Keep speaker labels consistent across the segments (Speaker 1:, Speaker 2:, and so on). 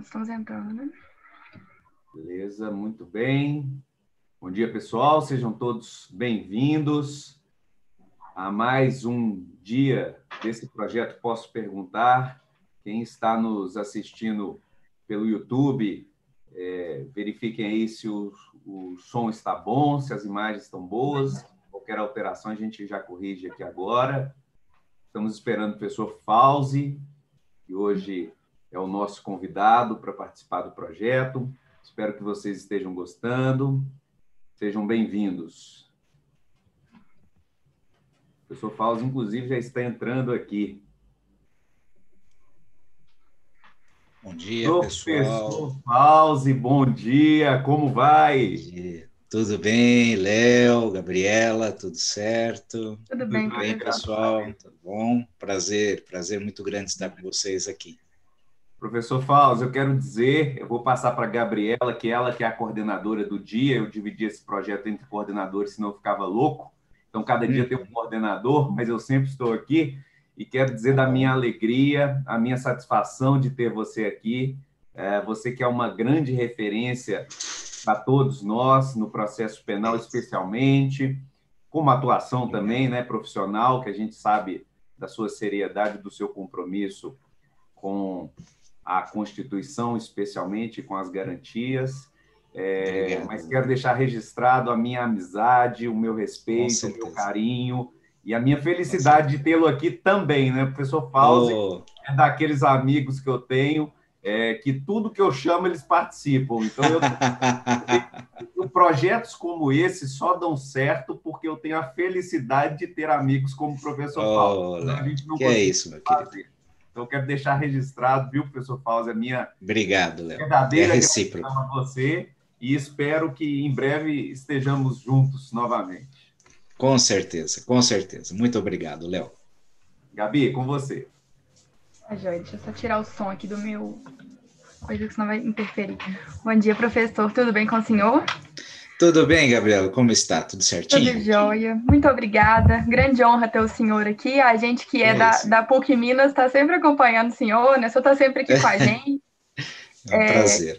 Speaker 1: Estamos entrando, né?
Speaker 2: Beleza, muito bem. Bom dia, pessoal. Sejam todos bem-vindos a mais um dia desse projeto Posso Perguntar. Quem está nos assistindo pelo YouTube, verifiquem aí se o som está bom, se as imagens estão boas. Qualquer alteração a gente já corrige aqui agora. Estamos esperando o professor Fauzi, que hoje é o nosso convidado para participar do projeto. Espero que vocês estejam gostando. Sejam bem-vindos. O professor Fauzi, inclusive, já está entrando aqui.
Speaker 3: Bom dia, pessoal.
Speaker 2: Professor Fauzi, bom dia. Como vai?
Speaker 3: Bom dia. Tudo bem, Léo, Gabriela, tudo certo?
Speaker 1: Tudo bem,
Speaker 3: pessoal? Tudo bom? Prazer muito grande estar com vocês aqui.
Speaker 2: Professor Fauzi, eu quero dizer, eu vou passar para a Gabriela, que ela que é a coordenadora do dia. Eu dividi esse projeto entre coordenadores, senão eu ficava louco. Então, cada dia tem um coordenador, mas eu sempre estou aqui. E quero dizer da minha alegria, a minha satisfação de ter você aqui. Você que é uma grande referência para todos nós, no processo penal especialmente, como atuação também, né, profissional, que a gente sabe da sua seriedade, do seu compromisso com a Constituição, especialmente com as garantias. Mas quero deixar registrado a minha amizade, o meu respeito, o meu carinho e a minha felicidade de tê-lo aqui também, né? O professor Fauzi é daqueles amigos que eu tenho, que tudo que eu chamo eles participam. Então, projetos como esse só dão certo porque eu tenho a felicidade de ter amigos como o professor Fauzi.
Speaker 3: A gente não é isso, meu querido.
Speaker 2: Então, eu quero deixar registrado, viu, professor Fauzi, a minha verdadeira gratidão a você e espero que em breve estejamos juntos novamente.
Speaker 3: Com certeza. Muito obrigado, Léo.
Speaker 2: Gabi, com você.
Speaker 1: Joia, deixa eu só tirar o som aqui do meu coisa, que senão vai interferir. Bom dia, professor. Tudo bem com o senhor?
Speaker 3: Tudo bem, Gabriela? Como está? Tudo certinho?
Speaker 1: Tudo jóia. Muito obrigada. Grande honra ter o senhor aqui. A gente que é da PUC Minas está sempre acompanhando o senhor, né? O senhor está sempre aqui com a gente.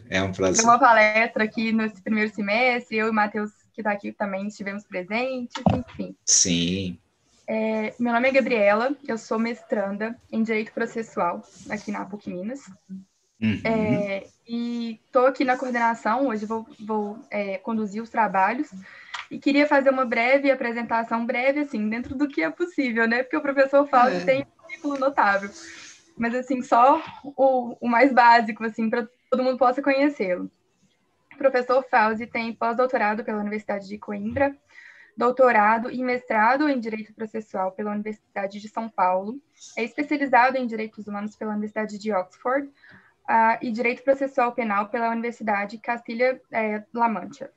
Speaker 3: É um prazer. Tem
Speaker 1: uma palestra aqui nesse primeiro semestre. Eu e o Matheus, que está aqui também, estivemos presentes, enfim.
Speaker 3: Sim.
Speaker 1: Meu nome é Gabriela, eu sou mestranda em Direito Processual aqui na PUC Minas. E estou aqui na coordenação, hoje vou conduzir os trabalhos e queria fazer uma breve apresentação, assim, dentro do que é possível, né? Porque o professor Fauzi tem um currículo notável, mas assim, só o mais básico, assim, para todo mundo possa conhecê-lo. O professor Fauzi tem pós-doutorado pela Universidade de Coimbra, doutorado e mestrado em Direito Processual pela Universidade de São Paulo, é especializado em Direitos Humanos pela Universidade de Oxford, e Direito Processual Penal pela Universidade Castilla-La Mancha.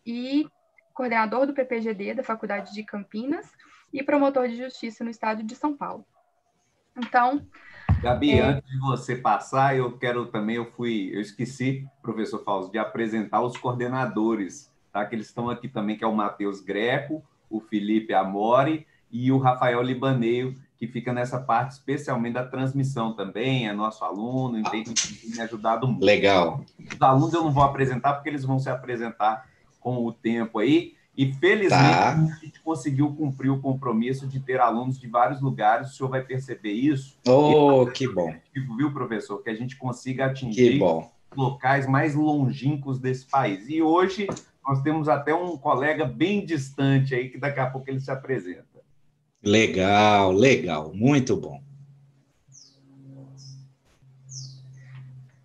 Speaker 1: E coordenador do PPGD da Faculdade de Campinas e promotor de justiça no estado de São Paulo. Então...
Speaker 2: Gabi, antes de você passar, eu esqueci, professor Fauzi, de apresentar os coordenadores, tá? Que eles estão aqui também, que é o Matheus Greco, o Felipe Amori e o Rafael Libaneio, que fica nessa parte especialmente da transmissão também, é nosso aluno, tem me ajudado muito.
Speaker 3: Legal.
Speaker 2: Os alunos eu não vou apresentar, porque eles vão se apresentar com o tempo aí, e felizmente a gente conseguiu cumprir o compromisso de ter alunos de vários lugares, o senhor vai perceber isso.
Speaker 3: Que bom.
Speaker 2: Viu, professor? Que a gente consiga atingir locais mais longínquos desse país. E hoje nós temos até um colega bem distante aí, que daqui a pouco ele se apresenta.
Speaker 3: Legal, muito bom.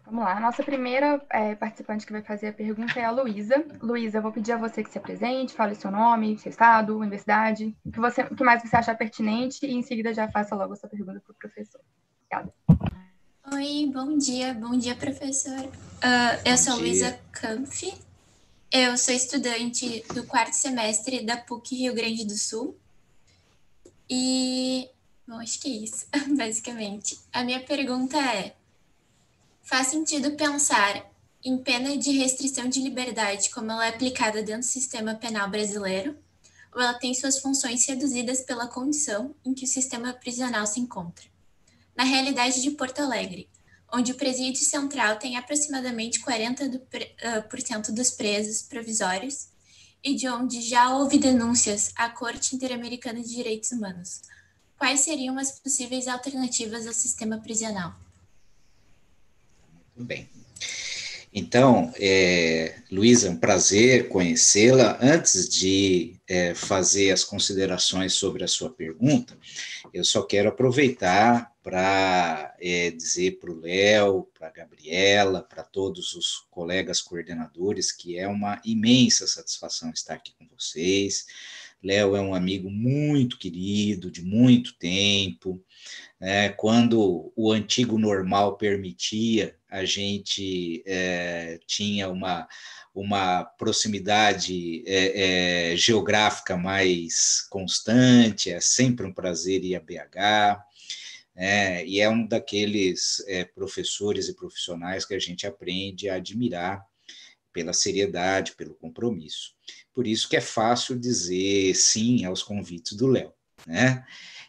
Speaker 1: Vamos lá, a nossa primeira participante que vai fazer a pergunta é a Luísa. Luísa, eu vou pedir a você que se apresente, fale seu nome, seu estado, universidade, o que mais você achar pertinente e em seguida já faça logo a sua pergunta para o professor. Obrigada.
Speaker 4: Oi, bom dia, professor. Eu sou Luísa Kampf, Eu sou estudante do 4º semestre da PUC Rio Grande do Sul e, bom, acho que é isso, basicamente. A minha pergunta é: faz sentido pensar em pena de restrição de liberdade como ela é aplicada dentro do sistema penal brasileiro, ou ela tem suas funções reduzidas pela condição em que o sistema prisional se encontra? Na realidade de Porto Alegre, onde o presídio central tem aproximadamente 40% dos presos provisórios e de onde já houve denúncias à Corte Interamericana de Direitos Humanos, quais seriam as possíveis alternativas ao sistema prisional?
Speaker 3: Muito bem. Então, Luísa, é um prazer conhecê-la. Antes de fazer as considerações sobre a sua pergunta, eu só quero aproveitar para dizer para o Léo, para a Gabriela, para todos os colegas coordenadores, que é uma imensa satisfação estar aqui com vocês. Léo é um amigo muito querido, de muito tempo. Quando o antigo normal permitia, a gente tinha uma proximidade geográfica mais constante, é sempre um prazer ir a BH, e é um daqueles professores e profissionais que a gente aprende a admirar pela seriedade, pelo compromisso. Por isso que é fácil dizer sim aos convites do Léo, né?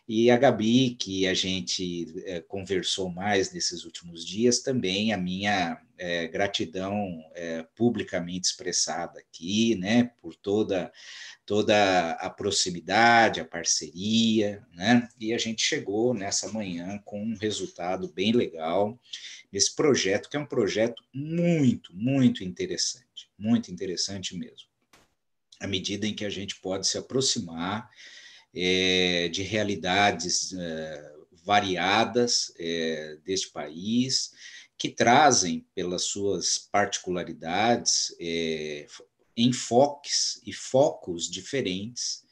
Speaker 3: E a Gabi, que a gente conversou mais nesses últimos dias, também a minha gratidão publicamente expressada aqui, né, por toda a proximidade, a parceria, né, e a gente chegou nessa manhã com um resultado bem legal nesse projeto, que é um projeto muito, muito interessante mesmo, à medida em que a gente pode se aproximar de realidades variadas deste país, que trazem, pelas suas particularidades, enfoques e focos diferentes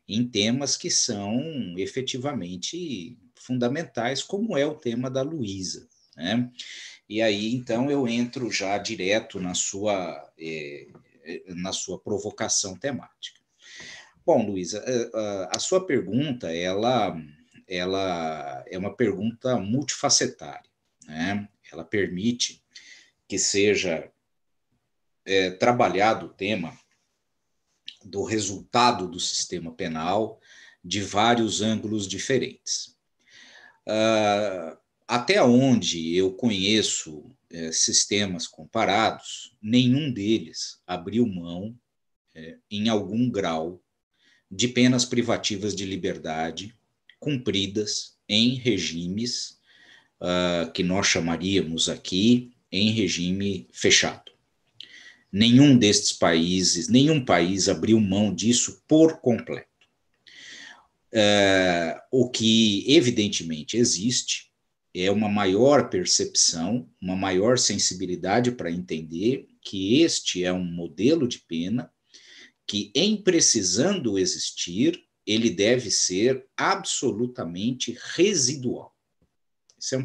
Speaker 3: em temas que são efetivamente fundamentais, como é o tema da Luísa, né? E aí, então, eu entro já direto na sua provocação temática. Bom, Luísa, a sua pergunta, ela é uma pergunta multifacetária, né? Ela permite que seja trabalhado o tema do resultado do sistema penal de vários ângulos diferentes. Até onde eu conheço sistemas comparados, nenhum deles abriu mão, em algum grau, de penas privativas de liberdade cumpridas em regimes que nós chamaríamos aqui em regime fechado. Nenhum país abriu mão disso por completo. O que evidentemente existe é uma maior percepção, uma maior sensibilidade para entender que este é um modelo de pena que, em precisando existir, ele deve ser absolutamente residual. Isso é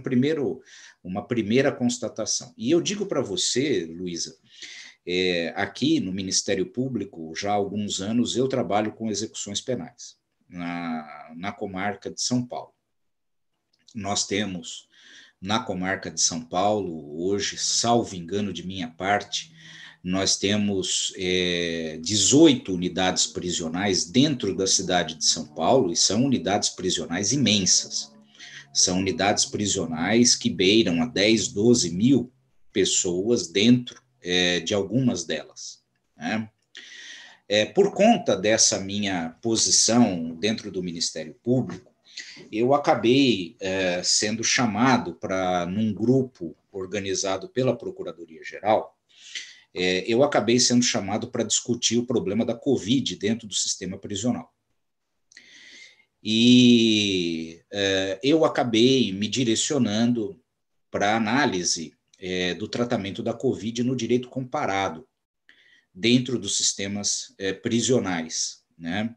Speaker 3: uma primeira constatação. E eu digo para você, Luísa, aqui no Ministério Público, já há alguns anos, eu trabalho com execuções penais, na comarca de São Paulo. Nós temos, na comarca de São Paulo, hoje, salvo engano de minha parte, nós temos 18 unidades prisionais dentro da cidade de São Paulo, e são unidades prisionais imensas. São unidades prisionais que beiram a 10, 12 mil pessoas dentro de algumas delas, né? Por conta dessa minha posição dentro do Ministério Público, eu acabei sendo chamado para, num grupo organizado pela Procuradoria-Geral, eu acabei sendo chamado para discutir o problema da Covid dentro do sistema prisional. E eu acabei me direcionando para a análise do tratamento da Covid no direito comparado, dentro dos sistemas prisionais, né?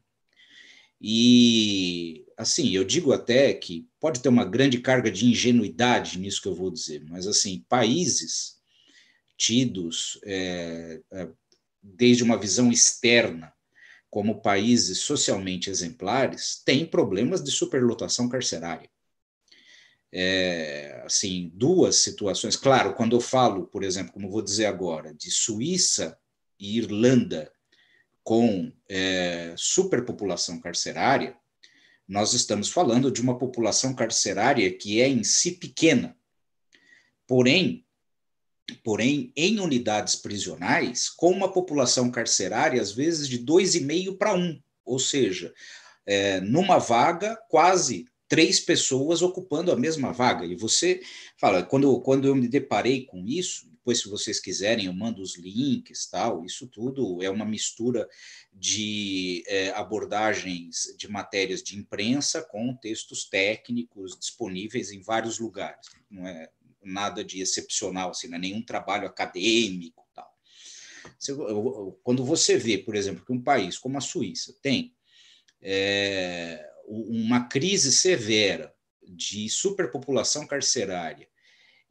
Speaker 3: E, assim, eu digo até que pode ter uma grande carga de ingenuidade nisso que eu vou dizer, mas, assim, países tidos desde uma visão externa, como países socialmente exemplares, têm problemas de superlotação carcerária. Assim, duas situações. Claro, quando eu falo, por exemplo, como vou dizer agora, de Suíça e Irlanda com superpopulação carcerária, nós estamos falando de uma população carcerária que é em si pequena. Porém, em unidades prisionais, com uma população carcerária, às vezes, de 2,5 para 1, ou seja, numa vaga, quase 3 pessoas ocupando a mesma vaga. E você fala, quando eu me deparei com isso, depois, se vocês quiserem, eu mando os links, tal, isso tudo é uma mistura de abordagens de matérias de imprensa com textos técnicos disponíveis em vários lugares. Não é nada de excepcional, assim, não é nenhum trabalho acadêmico, tal. Quando você vê, por exemplo, que um país como a Suíça tem uma crise severa de superpopulação carcerária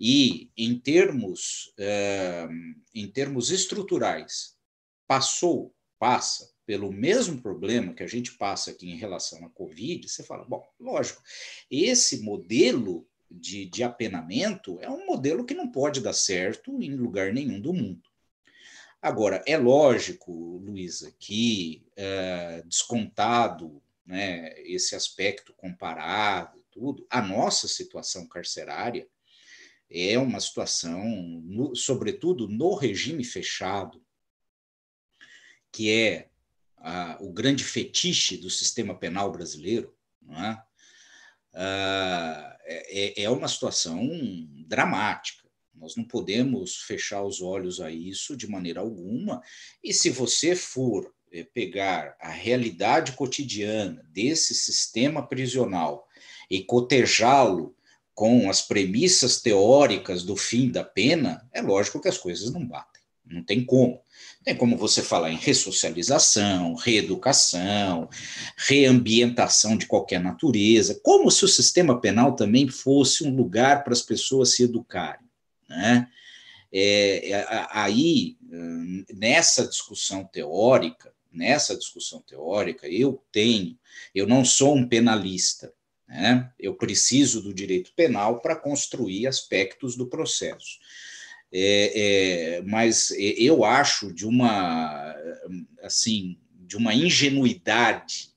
Speaker 3: e, em termos estruturais, passa pelo mesmo problema que a gente passa aqui em relação à Covid, você fala, bom, lógico, esse modelo de apenamento é um modelo que não pode dar certo em lugar nenhum do mundo. Agora, é lógico, Luísa, que descontado, né, esse aspecto comparado, tudo, a nossa situação carcerária é uma situação, sobretudo no regime fechado, que é o grande fetiche do sistema penal brasileiro, não é? É uma situação dramática. Nós não podemos fechar os olhos a isso de maneira alguma. E se você for pegar a realidade cotidiana desse sistema prisional e cotejá-lo com as premissas teóricas do fim da pena, é lógico que as coisas não batem. Não tem como. Tem como você falar em ressocialização, reeducação, reambientação de qualquer natureza, como se o sistema penal também fosse um lugar para as pessoas se educarem, né? Aí, nessa discussão teórica, eu não sou um penalista, né? Eu preciso do direito penal para construir aspectos do processo. Mas eu acho de uma ingenuidade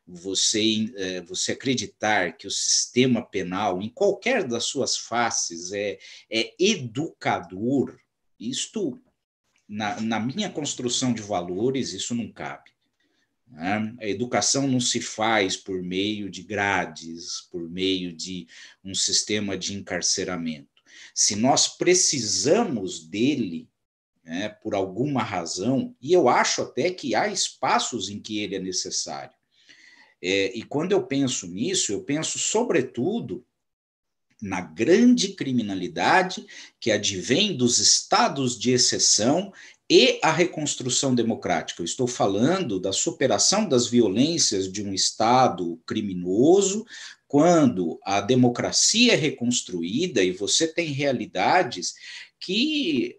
Speaker 3: você acreditar que o sistema penal, em qualquer das suas faces, é educador. Isto, na minha construção de valores, isso não cabe. Né? A educação não se faz por meio de grades, por meio de um sistema de encarceramento. Se nós precisamos dele, né, por alguma razão, e eu acho até que há espaços em que ele é necessário. E quando eu penso nisso, eu penso sobretudo na grande criminalidade que advém dos estados de exceção e a reconstrução democrática. Eu estou falando da superação das violências de um Estado criminoso, quando a democracia é reconstruída e você tem realidades que,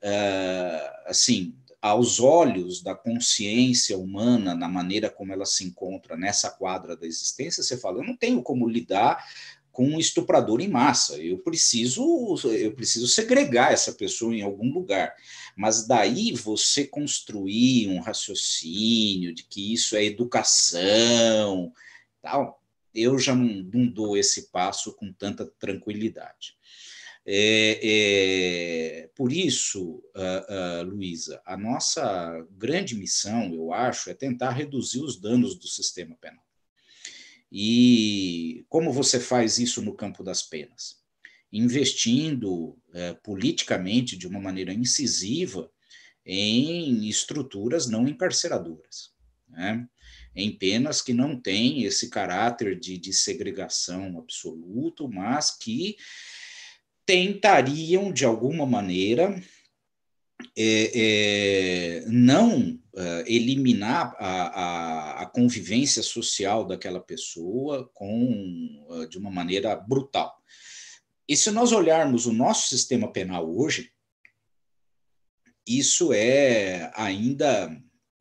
Speaker 3: aos olhos da consciência humana, na maneira como ela se encontra nessa quadra da existência, você fala, eu não tenho como lidar com um estuprador em massa, eu preciso segregar essa pessoa em algum lugar. Mas daí você construir um raciocínio de que isso é educação, tal, eu já não dou esse passo com tanta tranquilidade. Por isso, Luísa, a nossa grande missão, eu acho, é tentar reduzir os danos do sistema penal. E como você faz isso no campo das penas? Investindo politicamente, de uma maneira incisiva, em estruturas não encarceradoras, né? Em penas que não têm esse caráter de segregação absoluto, mas que tentariam, de alguma maneira, não eliminar a convivência social daquela pessoa de uma maneira brutal. E se nós olharmos o nosso sistema penal hoje, isso é ainda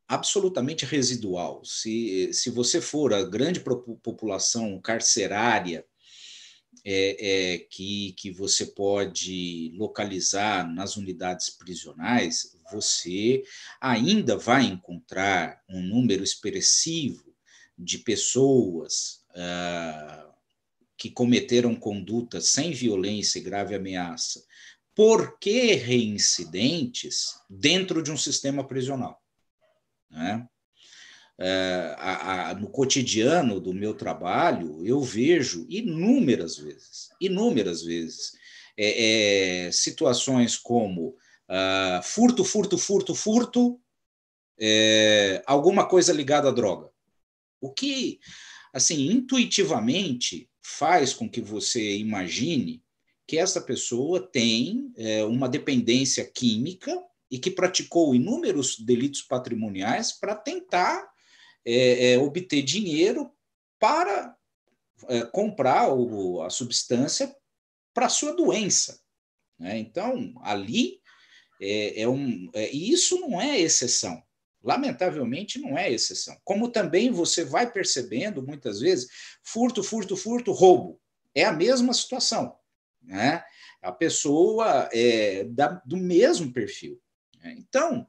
Speaker 3: absolutamente residual. Se você for a grande população carcerária que você pode localizar nas unidades prisionais, você ainda vai encontrar um número expressivo de pessoas que cometeram condutas sem violência e grave ameaça, porque reincidentes dentro de um sistema prisional, né? No cotidiano do meu trabalho, eu vejo inúmeras vezes, situações como furto, alguma coisa ligada à droga. O que, assim, intuitivamente faz com que você imagine que essa pessoa tem uma dependência química e que praticou inúmeros delitos patrimoniais para tentar obter dinheiro para comprar a substância para a sua doença, né? Então, ali, e isso não é exceção. Lamentavelmente, não é exceção. Como também você vai percebendo, muitas vezes, furto, roubo. É a mesma situação, né? A pessoa do mesmo perfil, né? Então,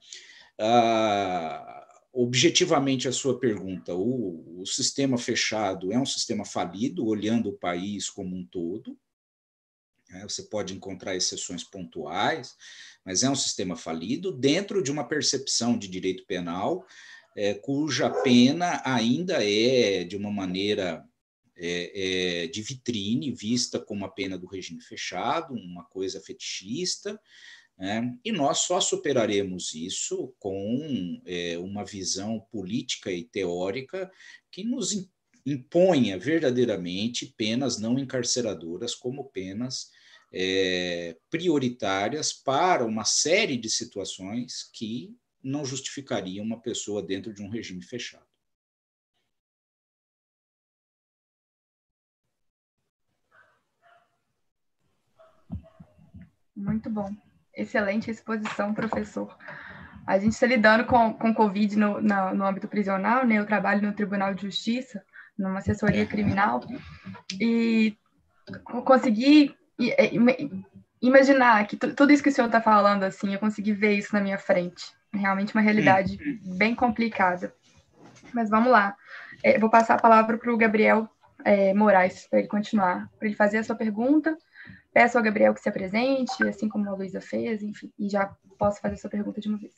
Speaker 3: objetivamente a sua pergunta, o sistema fechado é um sistema falido, olhando o país como um todo, né? Você pode encontrar exceções pontuais, mas é um sistema falido dentro de uma percepção de direito penal, cuja pena ainda é, de uma maneira de vitrine, vista como a pena do regime fechado, uma coisa fetichista, né? E nós só superaremos isso com uma visão política e teórica que nos imponha verdadeiramente penas não encarceradoras como penas prioritárias para uma série de situações que não justificariam uma pessoa dentro de um regime fechado.
Speaker 1: Muito bom. Excelente exposição, professor. A gente está lidando com Covid no âmbito prisional, né? Eu trabalho no Tribunal de Justiça, numa assessoria criminal, e consegui imaginar que tudo isso que o senhor está falando, assim, eu consegui ver isso na minha frente. Realmente uma realidade bem complicada. Mas vamos lá. Vou passar a palavra para o Gabriel Moraes, para ele continuar, para ele fazer a sua pergunta. Peço ao Gabriel que se apresente, assim como a Luísa fez, enfim, e já posso fazer a sua pergunta de uma vez.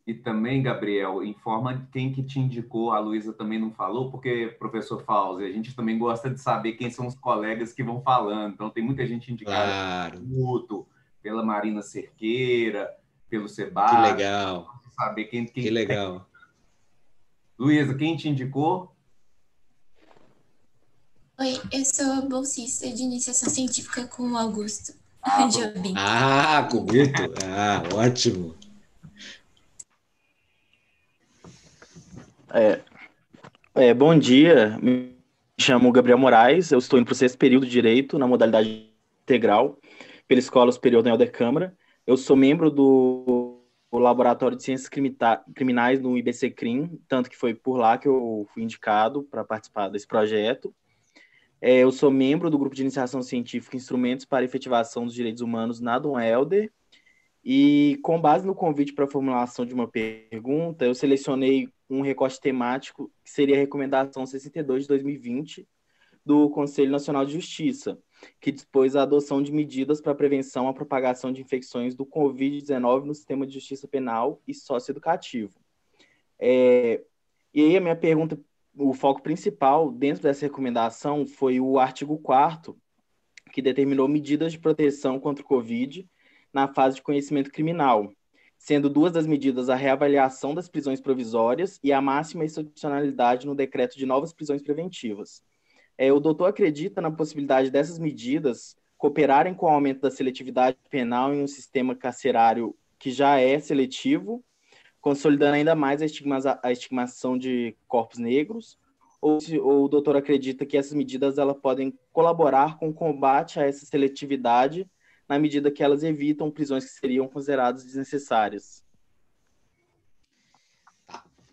Speaker 2: E também, Gabriel, informa quem que te indicou, a Luísa também não falou, porque, professor Fauzi, a gente também gosta de saber quem são os colegas que vão falando. Então, tem muita gente indicada pelo Guto, pela Marina Cerqueira, pelo Sebastião.
Speaker 3: Que legal.
Speaker 2: Saber quem
Speaker 3: que legal.
Speaker 2: Luísa, quem te indicou?
Speaker 4: Oi, eu sou bolsista de iniciação científica com o Augusto Jobim.
Speaker 3: Com o Guto? Ótimo.
Speaker 5: Bom dia, me chamo Gabriel Moraes, eu estou indo para o 6º período de Direito, na modalidade integral, pela Escola Superior Daniel de Câmara. Eu sou membro do Laboratório de Ciências Criminais no IBC-CRIM, tanto que foi por lá que eu fui indicado para participar desse projeto. Eu sou membro do Grupo de Iniciação Científica Instrumentos para Efetivação dos Direitos Humanos na Dom Helder, e com base no convite para a formulação de uma pergunta, eu selecionei um recorte temático que seria a Recomendação 62 de 2020 do Conselho Nacional de Justiça, que dispôs a adoção de medidas para a prevenção à propagação de infecções do Covid-19 no sistema de justiça penal e socioeducativo. E aí a minha pergunta, o foco principal dentro dessa recomendação foi o artigo 4º, que determinou medidas de proteção contra o Covid na fase de conhecimento criminal, sendo 2 das medidas a reavaliação das prisões provisórias e a máxima excepcionalidade no decreto de novas prisões preventivas. O doutor acredita na possibilidade dessas medidas cooperarem com o aumento da seletividade penal em um sistema carcerário que já é seletivo, consolidando ainda mais a estigmação de corpos negros, ou o doutor acredita que essas medidas podem colaborar com o combate a essa seletividade na medida que elas evitam prisões que seriam consideradas desnecessárias?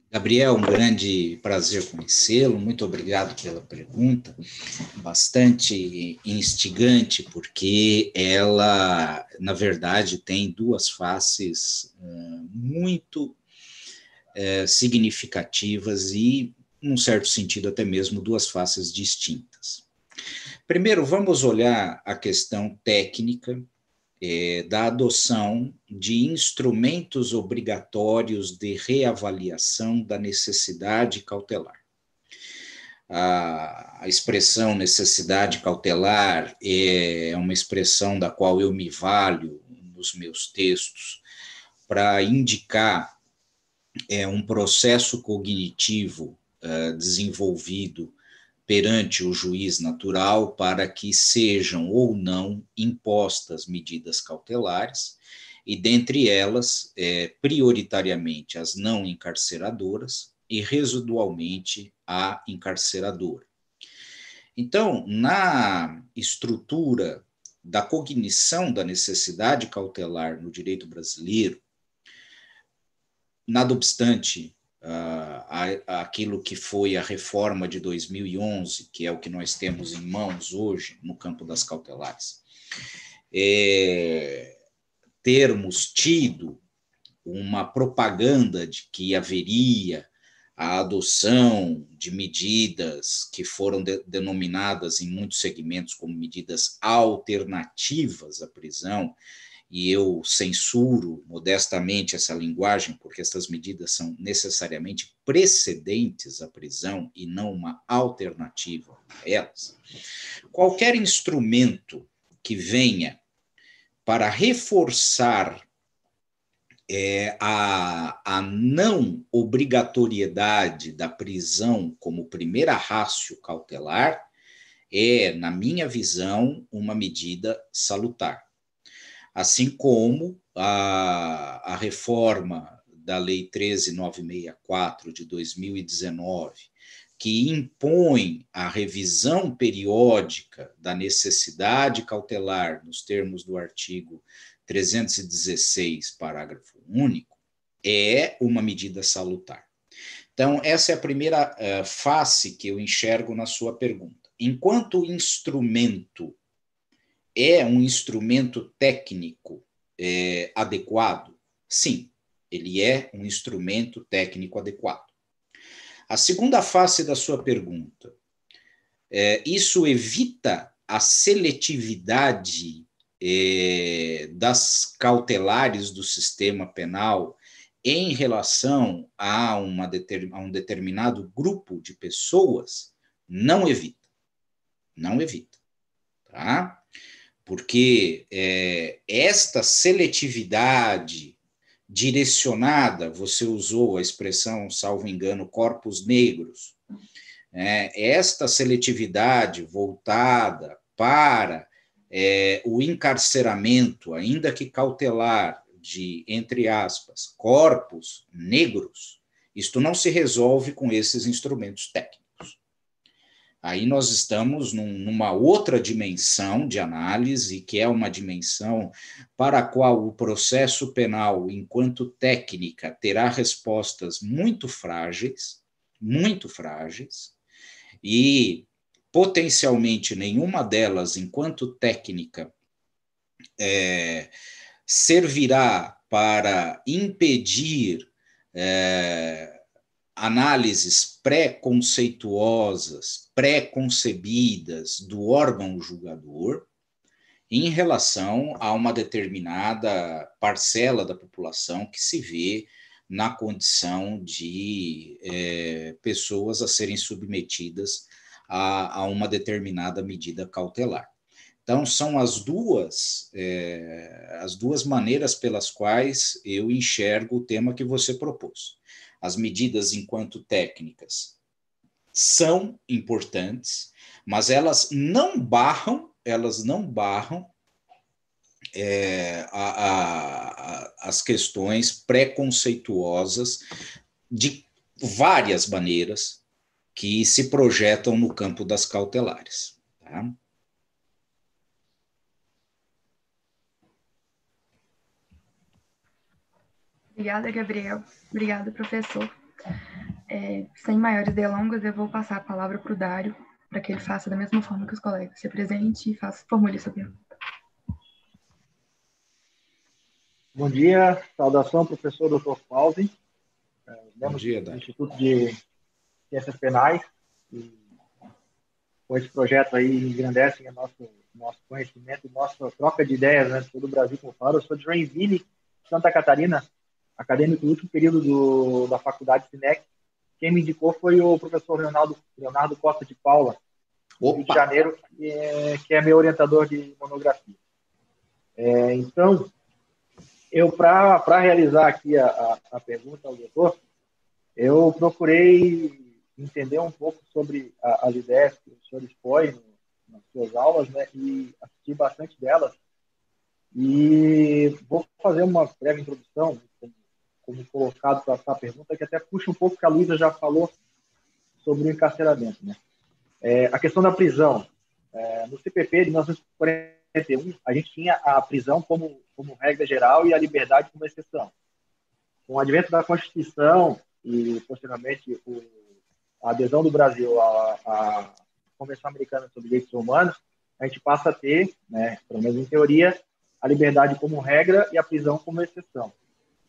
Speaker 3: Gabriel, um grande prazer conhecê-lo, muito obrigado pela pergunta, bastante instigante, porque ela, na verdade, tem duas faces muito significativas e, num certo sentido, até mesmo duas faces distintas. Primeiro, vamos olhar a questão técnica da adoção de instrumentos obrigatórios de reavaliação da necessidade cautelar. A expressão necessidade cautelar é uma expressão da qual eu me valho nos meus textos para indicar um processo cognitivo desenvolvido perante o juiz natural para que sejam ou não impostas medidas cautelares, e dentre elas, prioritariamente, as não encarceradoras e residualmente a encarceradora. Então, na estrutura da cognição da necessidade cautelar no direito brasileiro, nada obstante aquilo que foi a reforma de 2011, que é o que nós temos em mãos hoje no campo das cautelares, termos tido uma propaganda de que haveria a adoção de medidas que foram denominadas em muitos segmentos como medidas alternativas à prisão, e eu censuro modestamente essa linguagem, porque essas medidas são necessariamente precedentes à prisão e não uma alternativa a elas. Qualquer instrumento que venha para reforçar a não obrigatoriedade da prisão como primeira ratio cautelar na minha visão, uma medida salutar. Assim como a reforma da Lei 13.964 de 2019, que impõe a revisão periódica da necessidade cautelar nos termos do artigo 316, parágrafo único, é uma medida salutar. Então, essa é a primeira face que eu enxergo na sua pergunta. Enquanto instrumento é um instrumento técnico adequado? Sim, ele é um instrumento técnico adequado. A segunda face da sua pergunta, isso evita a seletividade das cautelares do sistema penal em relação a um determinado grupo de pessoas? Não evita. Não evita. Tá? Porque esta seletividade direcionada, você usou a expressão, salvo engano, corpos negros, esta seletividade voltada para o encarceramento, ainda que cautelar, de, entre aspas, corpos negros, isto não se resolve com esses instrumentos técnicos. Aí nós estamos numa outra dimensão de análise, que é uma dimensão para a qual o processo penal, enquanto técnica, terá respostas muito frágeis, e potencialmente nenhuma delas, enquanto técnica, servirá para impedir análises pré-conceituosas, pré-concebidas do órgão julgador em relação a uma determinada parcela da população que se vê na condição de pessoas a serem submetidas a uma determinada medida cautelar. Então, são as duas maneiras pelas quais eu enxergo o tema que você propôs. As medidas, enquanto técnicas, são importantes, mas elas não barram as questões preconceituosas de várias maneiras que se projetam no campo das cautelares. Tá?
Speaker 1: Obrigada, Gabriel. Obrigada, professor. Sem maiores delongas, eu vou passar a palavra para o Dário, para que ele faça da mesma forma que os colegas. Se apresente e formule sua pergunta.
Speaker 6: Bom dia, saudação, professor Dr. Fauzi,
Speaker 3: Bom dia,
Speaker 6: do
Speaker 3: Dário.
Speaker 6: Instituto de Ciências Penais, e com esse projeto aí engrandecem nosso conhecimento e nossa troca de ideias, né, de todo o Brasil com fora. Eu sou de Joinville, Santa Catarina, acadêmico do último período da faculdade Cinec. Quem me indicou foi o professor Leonardo Costa de Paula, do Rio de Janeiro, que é meu orientador de monografia. Então, eu, para realizar aqui a pergunta ao doutor, eu procurei entender um pouco sobre as ideias que o senhor expõe nas suas aulas, né, e assisti bastante delas. E vou fazer uma breve introdução, como colocado para essa pergunta, que até puxa um pouco o que a Luísa já falou sobre o encarceramento, né? A questão da prisão. No CPP de 1941, a gente tinha a prisão como regra geral e a liberdade como exceção. Com o advento da Constituição e, posteriormente, a adesão do Brasil à Convenção Americana sobre Direitos Humanos, a gente passa a ter, né, pelo menos em teoria, a liberdade como regra e a prisão como exceção.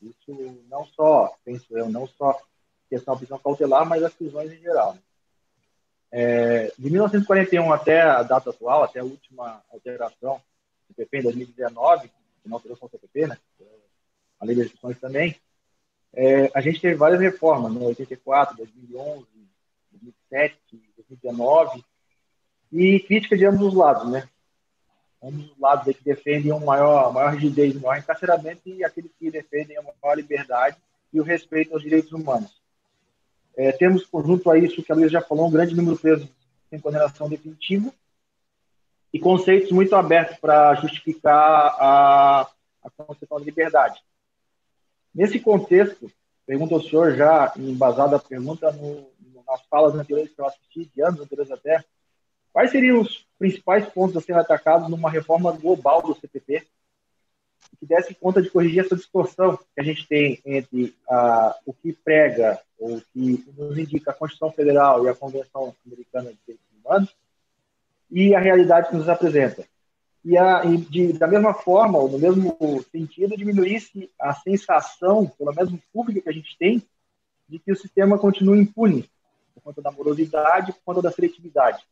Speaker 6: Isso não só, penso eu, não só questão da prisão cautelar, mas as prisões em geral. De 1941 até a data atual, até a última alteração do CPP em 2019, que não alterou só o CPP, né, a lei das instituições também, a gente teve várias reformas, né, 84, 2011, 2007, 2019, e crítica de ambos os lados, né? Ambos os lados que defendem uma maior rigidez, um maior encarceramento, e aqueles que defendem uma maior liberdade e o respeito aos direitos humanos. Temos, conjunto a isso que a Luísa já falou, um grande número de presos sem condenação definitiva e conceitos muito abertos para justificar a concepção de liberdade. Nesse contexto, pergunto ao senhor, já embasada a pergunta nas falas anteriores que eu assisti, de anos anteriores até, quais seriam os principais pontos a serem atacados numa reforma global do CPP que desse conta de corrigir essa distorção que a gente tem entre o que prega ou que nos indica a Constituição Federal e a Convenção Americana de Direitos Humanos e a realidade que nos apresenta? Da mesma forma, ou no mesmo sentido, diminuísse a sensação, pelo menos pública que a gente tem, de que o sistema continua impune, por conta da morosidade, por conta da seletividade.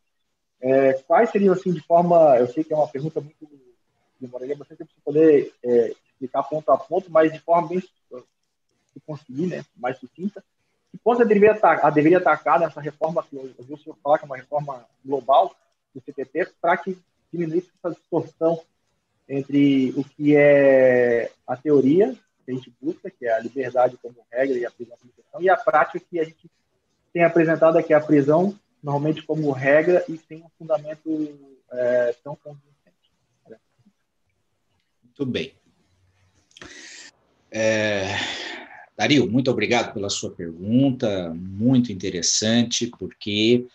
Speaker 6: Quais seriam, assim, de forma... Eu sei que é uma pergunta muito... demoraria bastante tempo para poder explicar ponto a ponto, mas de forma bem... se conseguir, né, mais sucinta. Que ponto deveria atacar nessa reforma, que eu vi o senhor falar que é uma reforma global do CPP, para que diminuísse essa distorção entre o que é a teoria que a gente busca, que é a liberdade como regra e a prisão como exceção, e a prática que a gente tem apresentado aqui, a prisão normalmente como regra e sem um fundamento tão convincente.
Speaker 3: Muito bem. Dario, muito obrigado pela sua pergunta, muito interessante, porque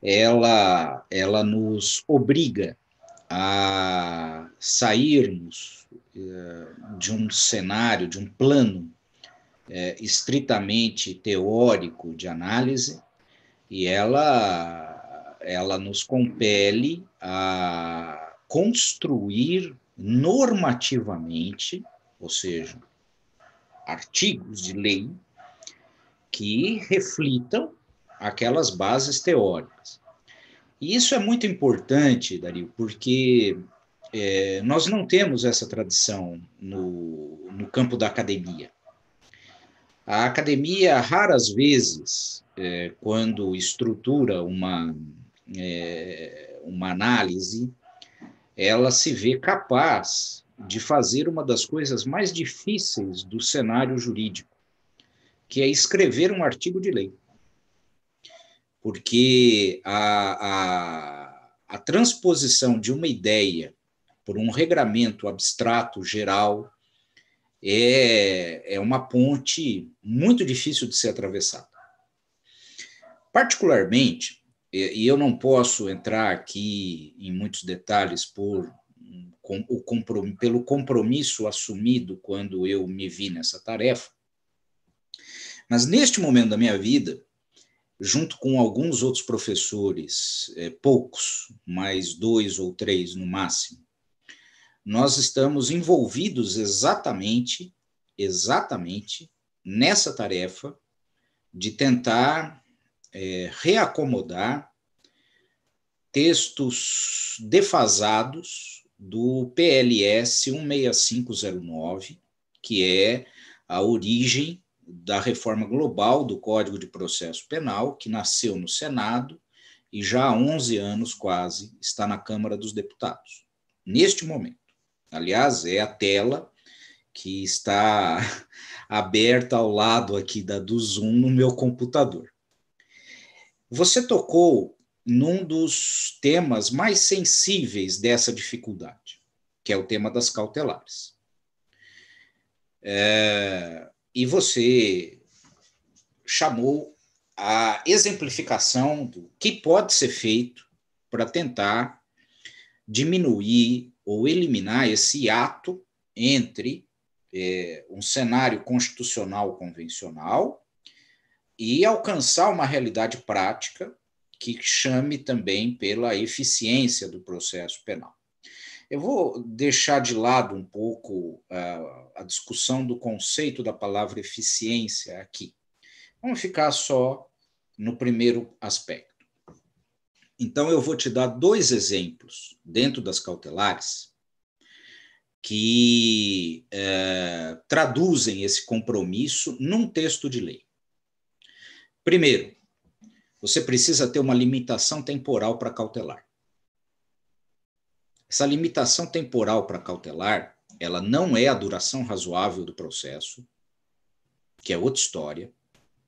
Speaker 3: ela nos obriga a sairmos de um cenário, de um plano estritamente teórico de análise, e ela nos compele a construir normativamente, ou seja, artigos de lei que reflitam aquelas bases teóricas. E isso é muito importante, Dario, porque nós não temos essa tradição no campo da academia. A academia, raras vezes, quando estrutura uma análise, ela se vê capaz de fazer uma das coisas mais difíceis do cenário jurídico, que é escrever um artigo de lei. Porque a transposição de uma ideia por um regramento abstrato, geral, é uma ponte muito difícil de ser atravessada. Particularmente, e eu não posso entrar aqui em muitos detalhes pelo compromisso assumido quando eu me vi nessa tarefa, Mas neste momento da minha vida, junto com alguns outros professores, poucos, mais 2 ou 3 no máximo, nós estamos envolvidos exatamente nessa tarefa de tentar reacomodar textos defasados do PLS 16509, que é a origem da reforma global do Código de Processo Penal, que nasceu no Senado e já há 11 anos quase está na Câmara dos Deputados. Neste momento. Aliás, é a tela que está aberta ao lado aqui do Zoom no meu computador. Você tocou num dos temas mais sensíveis dessa dificuldade, que é o tema das cautelares. E você chamou a exemplificação do que pode ser feito para tentar diminuir ou eliminar esse ato entre um cenário constitucional convencional e alcançar uma realidade prática que chame também pela eficiência do processo penal. Eu vou deixar de lado um pouco a discussão do conceito da palavra eficiência aqui. Vamos ficar só no primeiro aspecto. Então, eu vou te dar 2 exemplos dentro das cautelares que traduzem esse compromisso num texto de lei. Primeiro, você precisa ter uma limitação temporal para cautelar. Essa limitação temporal para cautelar, ela não é a duração razoável do processo, que é outra história,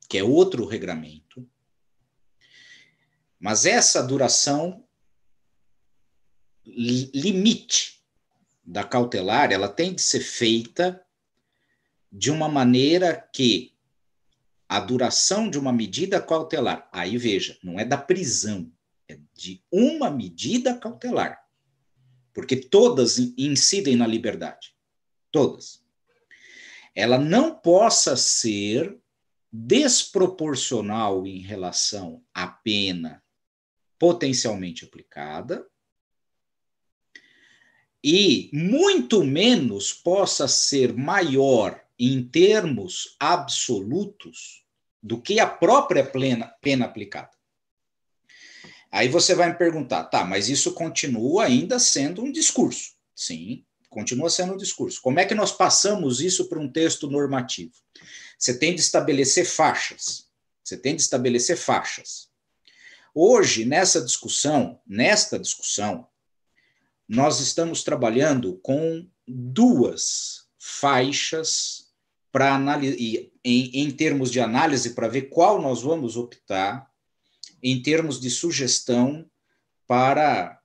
Speaker 3: que é outro regramento, mas essa duração limite da cautelar, ela tem de ser feita de uma maneira que a duração de uma medida cautelar, aí veja, não é da prisão, é de uma medida cautelar, porque todas incidem na liberdade, todas. Ela não possa ser desproporcional em relação à pena potencialmente aplicada e muito menos possa ser maior em termos absolutos do que a própria pena aplicada. Aí você vai me perguntar, tá, mas isso continua ainda sendo um discurso. Sim, continua sendo um discurso. Como é que nós passamos isso para um texto normativo? Você tem de estabelecer faixas. Hoje, nesta discussão, nós estamos trabalhando com 2 faixas para análise, em termos de análise, para ver qual nós vamos optar em termos de sugestão para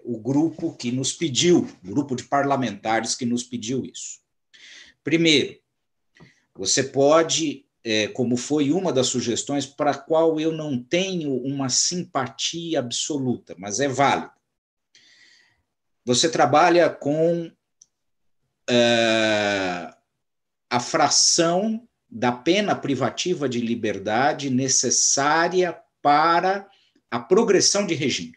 Speaker 3: o grupo que nos pediu, o grupo de parlamentares que nos pediu isso. Primeiro, você pode, como foi uma das sugestões para a qual eu não tenho uma simpatia absoluta, mas é válido. Você trabalha com a fração da pena privativa de liberdade necessária para a progressão de regime.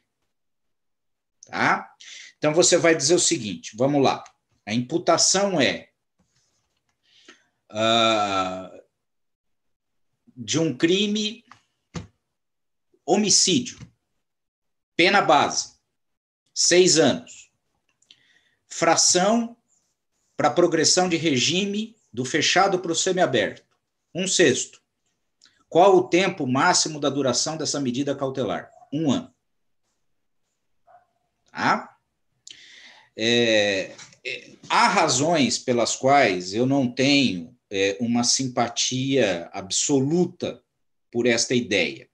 Speaker 3: Tá? Então, você vai dizer o seguinte, vamos lá. A imputação é de um crime homicídio, pena base, 6 anos. Fração para progressão de regime do fechado para o semiaberto, 1/6. Qual o tempo máximo da duração dessa medida cautelar? 1 ano. Tá? Há razões pelas quais eu não tenho uma simpatia absoluta por esta ideia.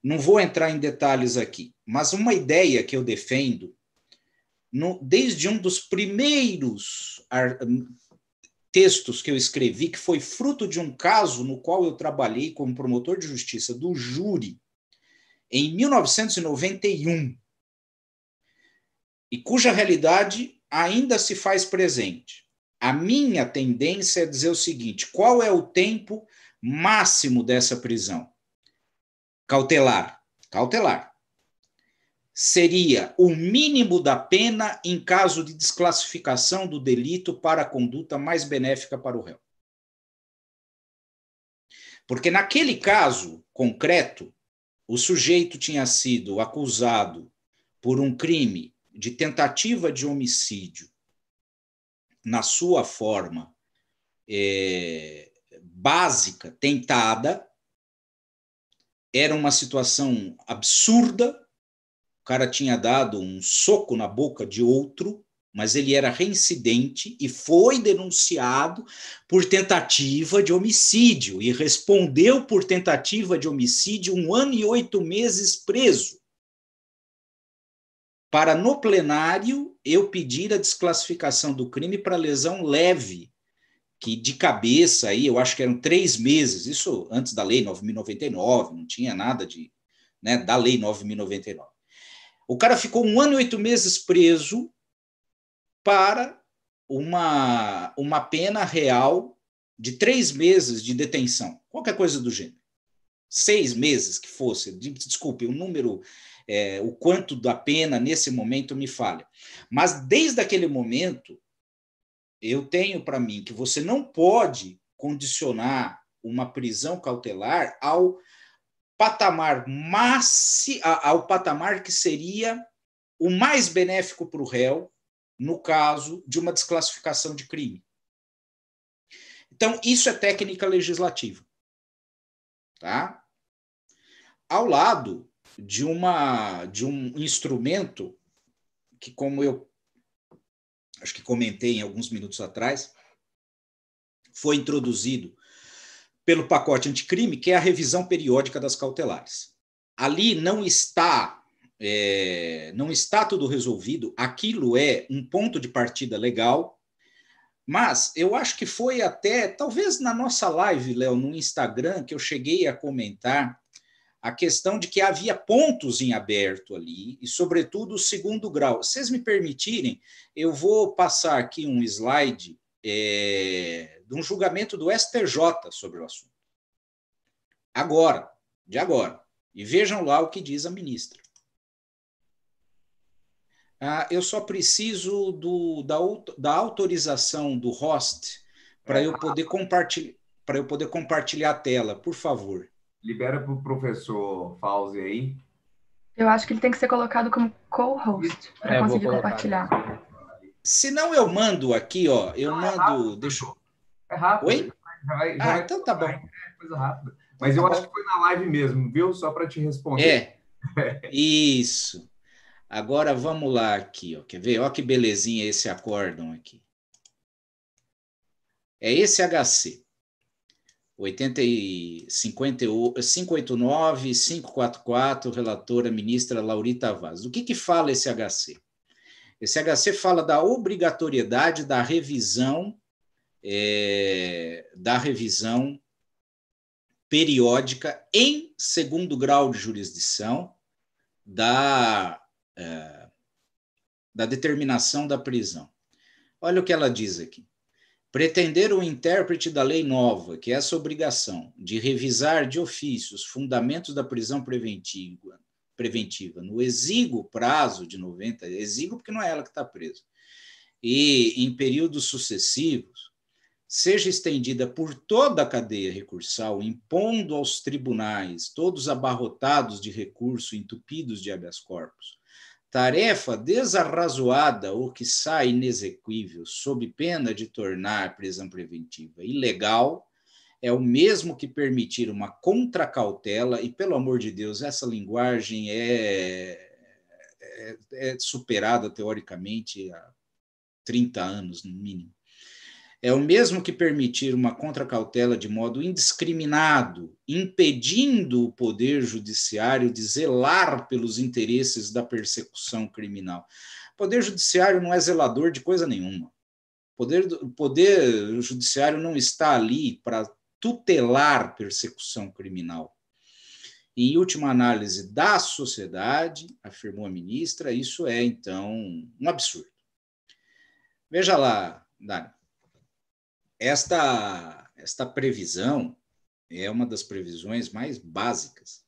Speaker 3: Não vou entrar em detalhes aqui, mas uma ideia que eu defendo, desde um dos primeiros textos que eu escrevi, que foi fruto de um caso no qual eu trabalhei como promotor de justiça do júri, em 1991, e cuja realidade ainda se faz presente. A minha tendência é dizer o seguinte: qual é o tempo máximo dessa prisão cautelar, seria o mínimo da pena em caso de desclassificação do delito para a conduta mais benéfica para o réu. Porque naquele caso concreto, o sujeito tinha sido acusado por um crime de tentativa de homicídio na sua forma básica, tentada, era uma situação absurda, o cara tinha dado um soco na boca de outro, mas ele era reincidente e foi denunciado por tentativa de homicídio e respondeu por tentativa de homicídio 1 ano e 8 meses preso. Para, no plenário, eu pedir a desclassificação do crime para lesão leve, que de cabeça aí, eu acho que eram 3 meses, isso antes da Lei 9.099, não tinha nada de, né, da Lei 9.099. O cara ficou 1 ano e 8 meses preso para uma pena real de 3 meses de detenção, qualquer coisa do gênero. 6 meses que fosse, desculpe, o número, o quanto da pena nesse momento me falha. Mas desde aquele momento, eu tenho para mim que você não pode condicionar uma prisão cautelar ao patamar ao patamar que seria o mais benéfico para o réu no caso de uma desclassificação de crime. Então, isso é técnica legislativa. Tá? Ao lado de um instrumento que, como eu acho que comentei em alguns minutos atrás, foi introduzido pelo pacote anticrime, que é a revisão periódica das cautelares. Ali não está tudo resolvido, aquilo é um ponto de partida legal, mas eu acho que foi até, talvez na nossa live, Léo, no Instagram, que eu cheguei a comentar a questão de que havia pontos em aberto ali, e, sobretudo, o segundo grau. Se vocês me permitirem, eu vou passar aqui um slide de um julgamento do STJ sobre o assunto. De agora. E vejam lá o que diz a ministra. Eu só preciso da autorização do host para eu poder compartilhar a tela, por favor.
Speaker 2: Libera para o professor Fauzi aí.
Speaker 1: Eu acho que ele tem que ser colocado como co-host para conseguir compartilhar.
Speaker 3: Se não, eu mando aqui, ó. Eu mando.
Speaker 2: Rápido,
Speaker 3: deixa eu...
Speaker 2: É rápido.
Speaker 3: Oi? Então tá bom.
Speaker 2: Coisa rápida. Mas eu acho que foi na live mesmo, viu? Só para te responder.
Speaker 3: Isso. Agora vamos lá aqui, ó. Quer ver? Olha que belezinha esse acórdão aqui. É esse HC. 589-544, relatora ministra Laurita Vaz. Do que fala esse HC? Esse HC fala da obrigatoriedade da revisão periódica em segundo grau de jurisdição da determinação da prisão. Olha o que ela diz aqui. Pretender o intérprete da lei nova, que é essa obrigação de revisar de ofício os fundamentos da prisão preventiva no exíguo prazo de 90, exíguo porque não é ela que está presa, e em períodos sucessivos, seja estendida por toda a cadeia recursal, impondo aos tribunais, todos abarrotados de recurso, entupidos de habeas corpus, tarefa desarrazoada ou que sai inexequível, sob pena de tornar a prisão preventiva ilegal, é o mesmo que permitir uma contracautela, e, pelo amor de Deus, essa linguagem é superada teoricamente há 30 anos, no mínimo. É o mesmo que permitir uma contracautela de modo indiscriminado, impedindo o Poder Judiciário de zelar pelos interesses da persecução criminal. O Poder Judiciário não é zelador de coisa nenhuma. O Poder Judiciário não está ali para tutelar persecução criminal. Em última análise da sociedade, afirmou a ministra, isso é, então, um absurdo. Veja lá, Dani. Esta previsão, é uma das previsões mais básicas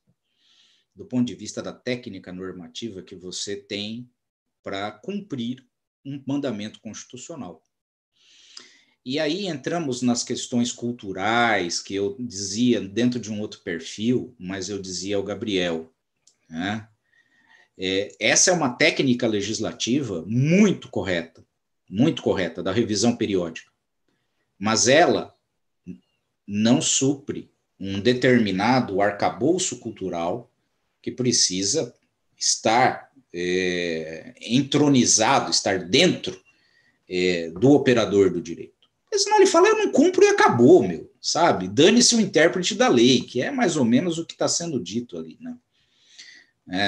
Speaker 3: do ponto de vista da técnica normativa que você tem para cumprir um mandamento constitucional. E aí entramos nas questões culturais, que eu dizia dentro de um outro perfil, mas eu dizia ao Gabriel, né? Essa é uma técnica legislativa muito correta, da revisão periódica, mas ela não supre um determinado arcabouço cultural que precisa estar entronizado, estar dentro do operador do direito. Porque senão ele fala, eu não cumpro e acabou, sabe? Dane-se o intérprete da lei, que é mais ou menos o que está sendo dito ali, né?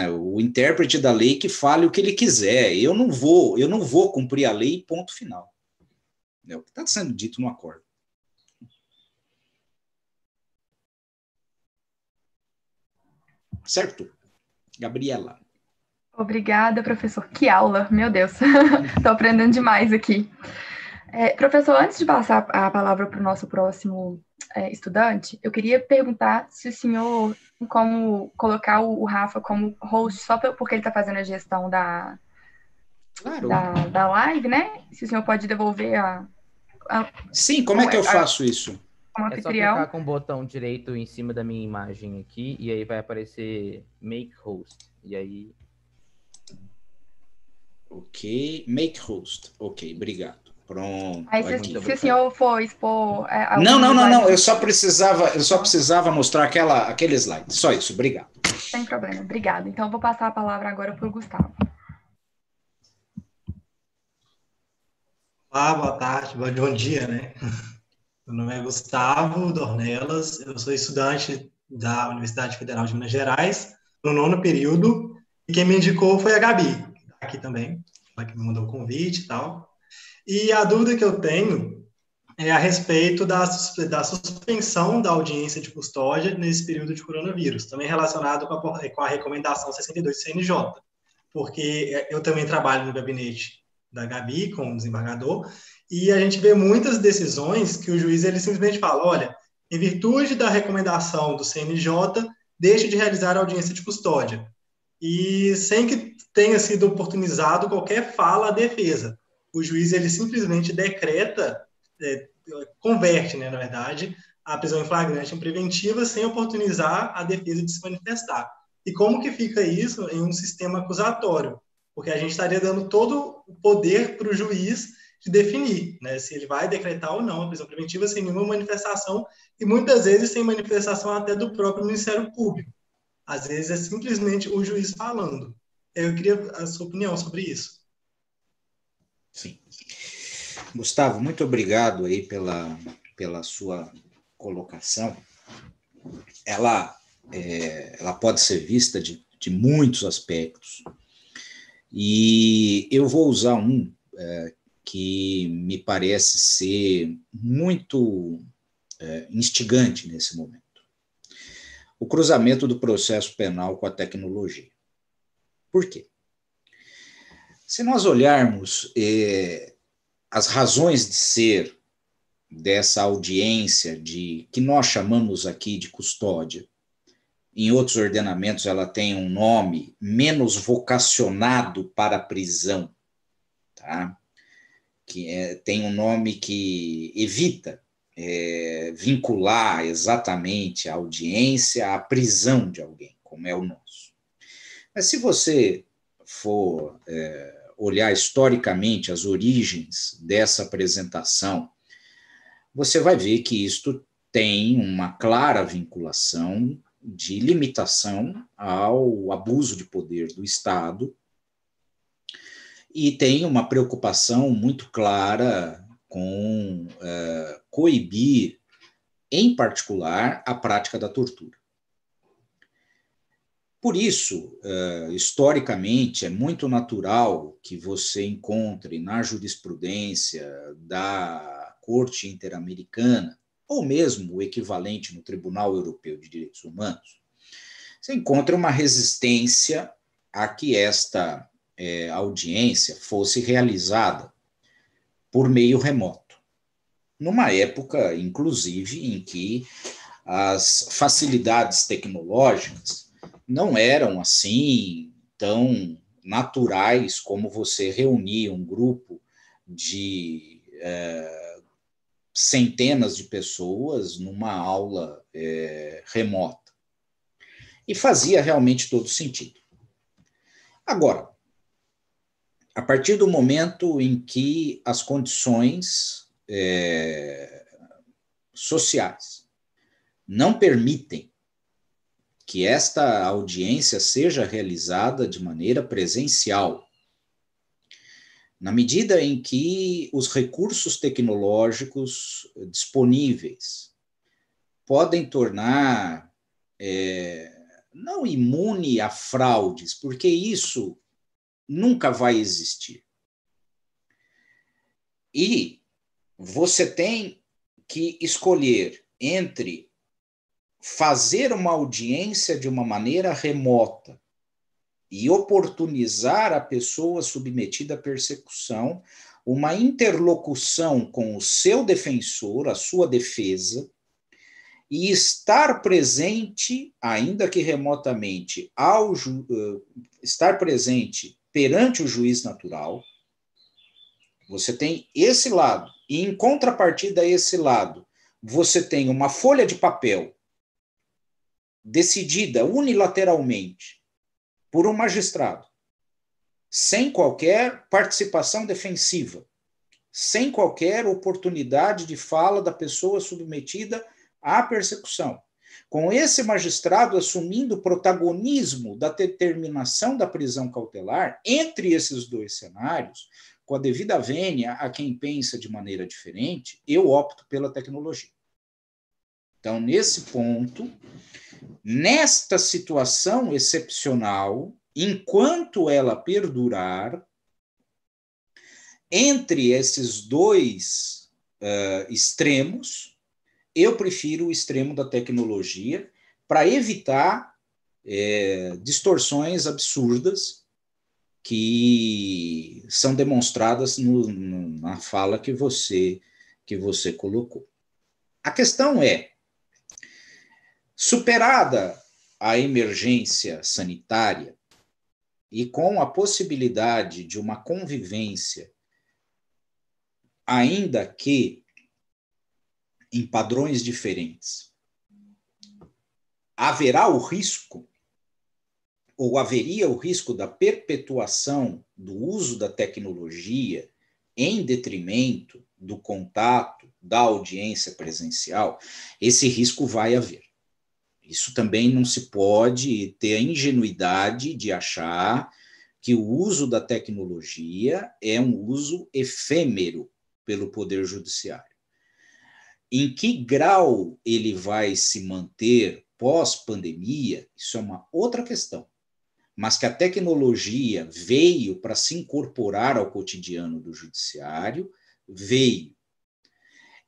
Speaker 3: O intérprete da lei que fale o que ele quiser. Eu não vou cumprir a lei, ponto final. É o que está sendo dito no acordo. Certo? Gabriela.
Speaker 1: Obrigada, professor. Que aula, meu Deus. Estou aprendendo demais aqui. Professor, antes de passar a palavra para o nosso próximo estudante, eu queria perguntar se o senhor, como colocar o Rafa como host, só porque ele está fazendo a gestão da live, né? Se o senhor pode devolver
Speaker 3: Sim, como é que eu faço isso?
Speaker 7: É só clicar com o botão direito em cima da minha imagem aqui, e aí vai aparecer Make Host. E aí...
Speaker 3: Ok, Make Host. Ok, obrigado. Pronto.
Speaker 1: Aí, se o senhor for expor...
Speaker 3: Não. Eu só precisava mostrar aquele slide. Só isso, obrigado.
Speaker 1: Sem problema, obrigada. Então, eu vou passar a palavra agora para o Gustavo.
Speaker 8: Olá, boa tarde, bom dia, né? Meu nome é Gustavo Dornelas, eu sou estudante da Universidade Federal de Minas Gerais, no 9º período, e quem me indicou foi a Gabi, que está aqui também, ela que me mandou o convite e tal. E a dúvida que eu tenho é a respeito da suspensão da audiência de custódia nesse período de coronavírus, também relacionado com a recomendação 62 do CNJ, porque eu também trabalho no gabinete da Gabi, como desembargador, e a gente vê muitas decisões que o juiz ele simplesmente fala, olha, em virtude da recomendação do CNJ, deixe de realizar a audiência de custódia, e sem que tenha sido oportunizado qualquer fala à defesa. O juiz ele simplesmente decreta, converte, né, na verdade, a prisão em flagrante em preventiva sem oportunizar a defesa de se manifestar. E como que fica isso em um sistema acusatório? Porque a gente estaria dando todo o poder para o juiz de definir, né, se ele vai decretar ou não a prisão preventiva sem nenhuma manifestação, e muitas vezes sem manifestação até do próprio Ministério Público. Às vezes é simplesmente o juiz falando. Eu queria a sua opinião sobre isso.
Speaker 3: Sim. Gustavo, muito obrigado aí pela sua colocação. Ela pode ser vista de muitos aspectos. E eu vou usar um que me parece ser muito instigante nesse momento. O cruzamento do processo penal com a tecnologia. Por quê? Se nós olharmos as razões de ser dessa audiência que nós chamamos aqui de custódia, em outros ordenamentos ela tem um nome menos vocacionado para a prisão, tá? Tem um nome que evita vincular exatamente a audiência à prisão de alguém, como é o nosso. Mas se você for olhar historicamente as origens dessa apresentação, você vai ver que isto tem uma clara vinculação de limitação ao abuso de poder do Estado e tem uma preocupação muito clara com coibir, em particular, a prática da tortura. Por isso, historicamente, é muito natural que você encontre na jurisprudência da Corte Interamericana, ou mesmo o equivalente no Tribunal Europeu de Direitos Humanos, você encontra uma resistência a que esta audiência fosse realizada por meio remoto, numa época, inclusive, em que as facilidades tecnológicas não eram assim tão naturais como você reunir um grupo de centenas de pessoas numa aula remota. E fazia realmente todo sentido. Agora, a partir do momento em que as condições sociais não permitem que esta audiência seja realizada de maneira presencial, na medida em que os recursos tecnológicos disponíveis podem tornar não imune a fraudes, porque isso nunca vai existir. E você tem que escolher entre fazer uma audiência de uma maneira remota e oportunizar a pessoa submetida à persecução uma interlocução com o seu defensor, a sua defesa, e estar presente, ainda que remotamente, estar presente perante o juiz natural. Você tem esse lado, e em contrapartida a esse lado, você tem uma folha de papel decidida unilateralmente por um magistrado, sem qualquer participação defensiva, sem qualquer oportunidade de fala da pessoa submetida à persecução. Com esse magistrado assumindo o protagonismo da determinação da prisão cautelar, entre esses dois cenários, com a devida vênia a quem pensa de maneira diferente, eu opto pela tecnologia. Então, nesse ponto, nesta situação excepcional, enquanto ela perdurar, entre esses dois extremos, eu prefiro o extremo da tecnologia para evitar distorções absurdas que são demonstradas na fala que você colocou. A questão é, superada a emergência sanitária e com a possibilidade de uma convivência, ainda que em padrões diferentes, haverá o risco, ou haveria o risco da perpetuação do uso da tecnologia em detrimento do contato, da audiência presencial? Esse risco vai haver. Isso também não se pode ter a ingenuidade de achar que o uso da tecnologia é um uso efêmero pelo Poder Judiciário. Em que grau ele vai se manter pós-pandemia, isso é uma outra questão. Mas que a tecnologia veio para se incorporar ao cotidiano do judiciário, veio.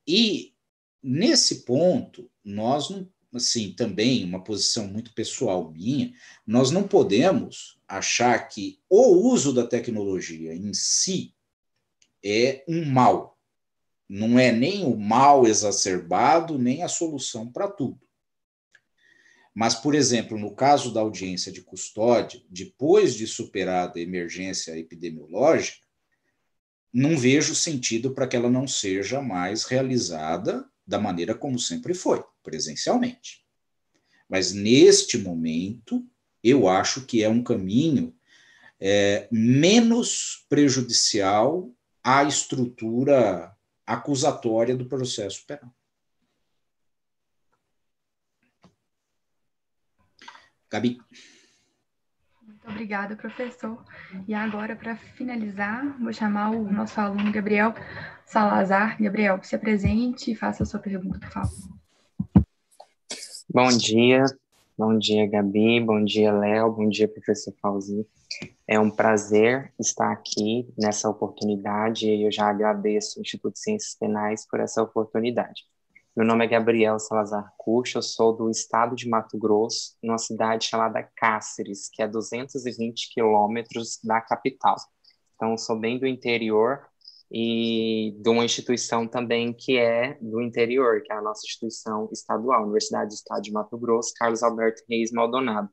Speaker 3: E, nesse ponto, nós não, assim, também, uma posição muito pessoal minha, nós não podemos achar que o uso da tecnologia em si é um mal. Não é nem o mal exacerbado, nem a solução para tudo. Mas, por exemplo, no caso da audiência de custódia, depois de superada a emergência epidemiológica, não vejo sentido para que ela não seja mais realizada da maneira como sempre foi, presencialmente. Mas, neste momento, eu acho que é um caminho menos prejudicial à estrutura acusatória do processo penal. Gabi.
Speaker 1: Muito obrigada, professor. E agora, para finalizar, vou chamar o nosso aluno Gabriel Salazar. Gabriel, se apresente e faça a sua pergunta, por favor.
Speaker 9: Bom dia, Gabi, bom dia, Léo, bom dia, professor Fauzi. É um prazer estar aqui nessa oportunidade e eu já agradeço o Instituto de Ciências Penais por essa oportunidade. Meu nome é Gabriel Salazar Cuxa, eu sou do estado de Mato Grosso, numa cidade chamada Cáceres, que é 220 quilômetros da capital. Então, eu sou bem do interior e de uma instituição também que é do interior, que é a nossa instituição estadual, Universidade do Estado de Mato Grosso, Carlos Alberto Reis Maldonado.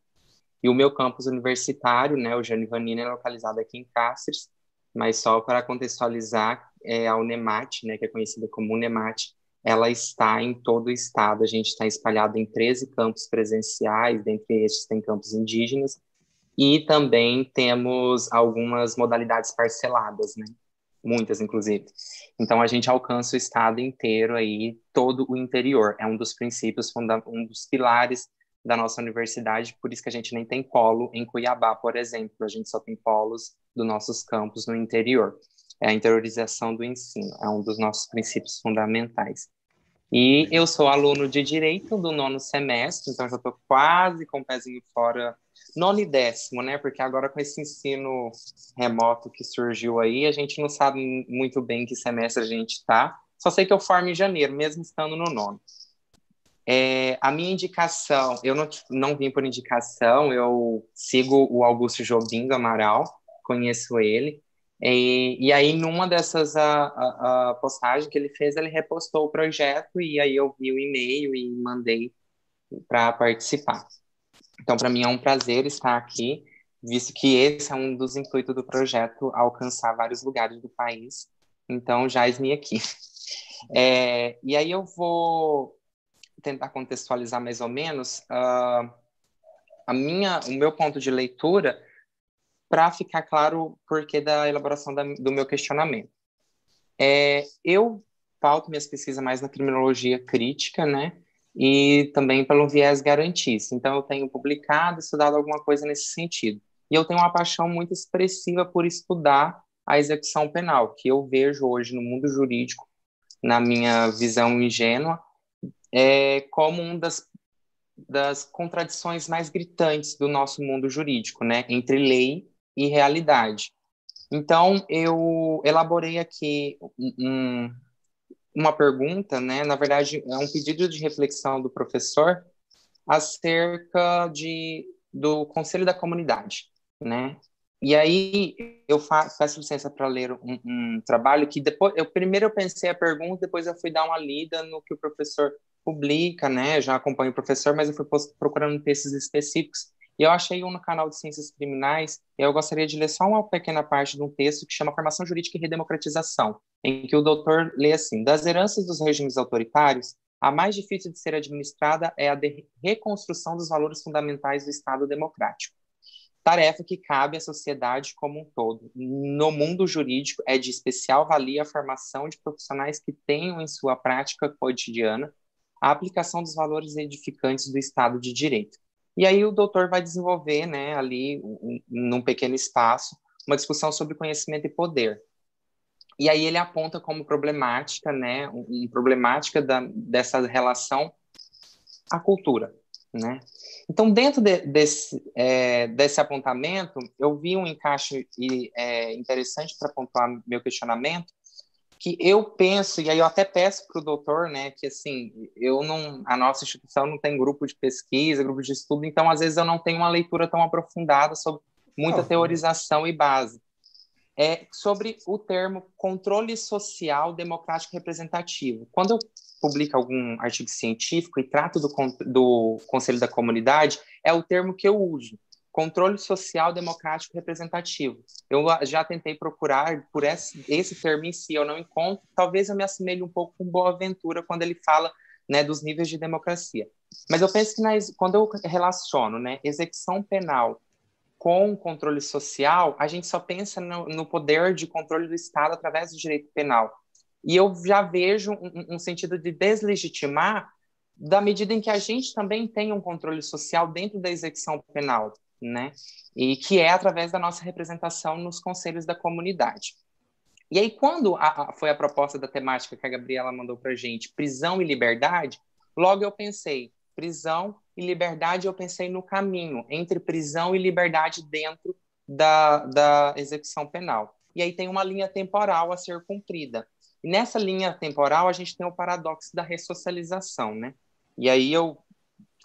Speaker 9: E o meu campus universitário, né, o Jânio Vanini, é localizado aqui em Cáceres, mas só para contextualizar, a Unemat, né, que é conhecida como Unemat, ela está em todo o estado. A gente está espalhado em 13 campos presenciais, dentre estes tem campos indígenas, e também temos algumas modalidades parceladas, né? Muitas, inclusive. Então, a gente alcança o estado inteiro aí, todo o interior. É um dos princípios, um dos pilares da nossa universidade, por isso que a gente nem tem polo em Cuiabá, por exemplo. A gente só tem polos dos nossos campos no interior. É a interiorização do ensino, é um dos nossos princípios fundamentais. E eu sou aluno de Direito do 9º semestre, então já estou quase com o pezinho fora, 9º e 10º, né? Porque agora com esse ensino remoto que surgiu aí, a gente não sabe muito bem em que semestre a gente está. Só sei que eu formo em janeiro, mesmo estando no 9º. A minha indicação, eu não vim por indicação, eu sigo o Augusto Jobim do Amaral, conheço ele, e aí numa dessas postagens que ele fez, ele repostou o projeto, e aí eu vi o e-mail e mandei para participar. Então, para mim é um prazer estar aqui, visto que esse é um dos intuitos do projeto, alcançar vários lugares do país, então já esme aqui. E aí eu vou tentar contextualizar mais ou menos o meu ponto de leitura para ficar claro o porquê da elaboração do meu questionamento. Eu pauto minhas pesquisas mais na criminologia crítica, né? E também pelo viés garantista. Então, eu tenho publicado, estudado alguma coisa nesse sentido. E eu tenho uma paixão muito expressiva por estudar a execução penal, que eu vejo hoje no mundo jurídico, na minha visão ingênua, como uma das contradições mais gritantes do nosso mundo jurídico, né, entre lei e realidade. Então, eu elaborei aqui uma pergunta, né, na verdade, é um pedido de reflexão do professor acerca do Conselho da Comunidade, né? E aí eu peço licença para ler um trabalho que depois, primeiro eu pensei a pergunta, depois eu fui dar uma lida no que o professor publica, né? Já acompanho o professor, mas eu fui procurando textos específicos e eu achei um no canal de Ciências Criminais. E eu gostaria de ler só uma pequena parte de um texto que chama Formação Jurídica e Redemocratização, em que o doutor lê assim: das heranças dos regimes autoritários, a mais difícil de ser administrada é a de reconstrução dos valores fundamentais do Estado democrático. Tarefa que cabe à sociedade como um todo. No mundo jurídico, é de especial valia a formação de profissionais que tenham em sua prática cotidiana a aplicação dos valores edificantes do Estado de Direito. E aí o doutor vai desenvolver, né, ali, num pequeno espaço, uma discussão sobre conhecimento e poder. E aí ele aponta como problemática, né, problemática dessa relação à cultura, né? Então, dentro desse apontamento, eu vi um encaixe interessante para pontuar meu questionamento, que eu penso, e aí eu até peço para o doutor, né, que assim, a nossa instituição não tem grupo de pesquisa, grupo de estudo, então às vezes eu não tenho uma leitura tão aprofundada sobre muita teorização e base. Sobre o termo controle social democrático representativo. Quando eu publico algum artigo científico e trato do Conselho da Comunidade, é o termo que eu uso, controle social democrático representativo. Eu já tentei procurar por esse termo em si, eu não encontro, talvez eu me assemelhe um pouco com Boaventura quando ele fala, né, dos níveis de democracia. Mas eu penso que quando eu relaciono, né, execução penal com controle social, a gente só pensa no poder de controle do Estado através do direito penal. E eu já vejo um sentido de deslegitimar da medida em que a gente também tem um controle social dentro da execução penal, né? E que é através da nossa representação nos conselhos da comunidade. E aí, quando foi a proposta da temática que a Gabriela mandou para a gente, prisão e liberdade, logo eu pensei, prisão e liberdade, eu pensei no caminho entre prisão e liberdade dentro da execução penal. E aí tem uma linha temporal a ser cumprida. E nessa linha temporal, a gente tem o paradoxo da ressocialização, né? E aí eu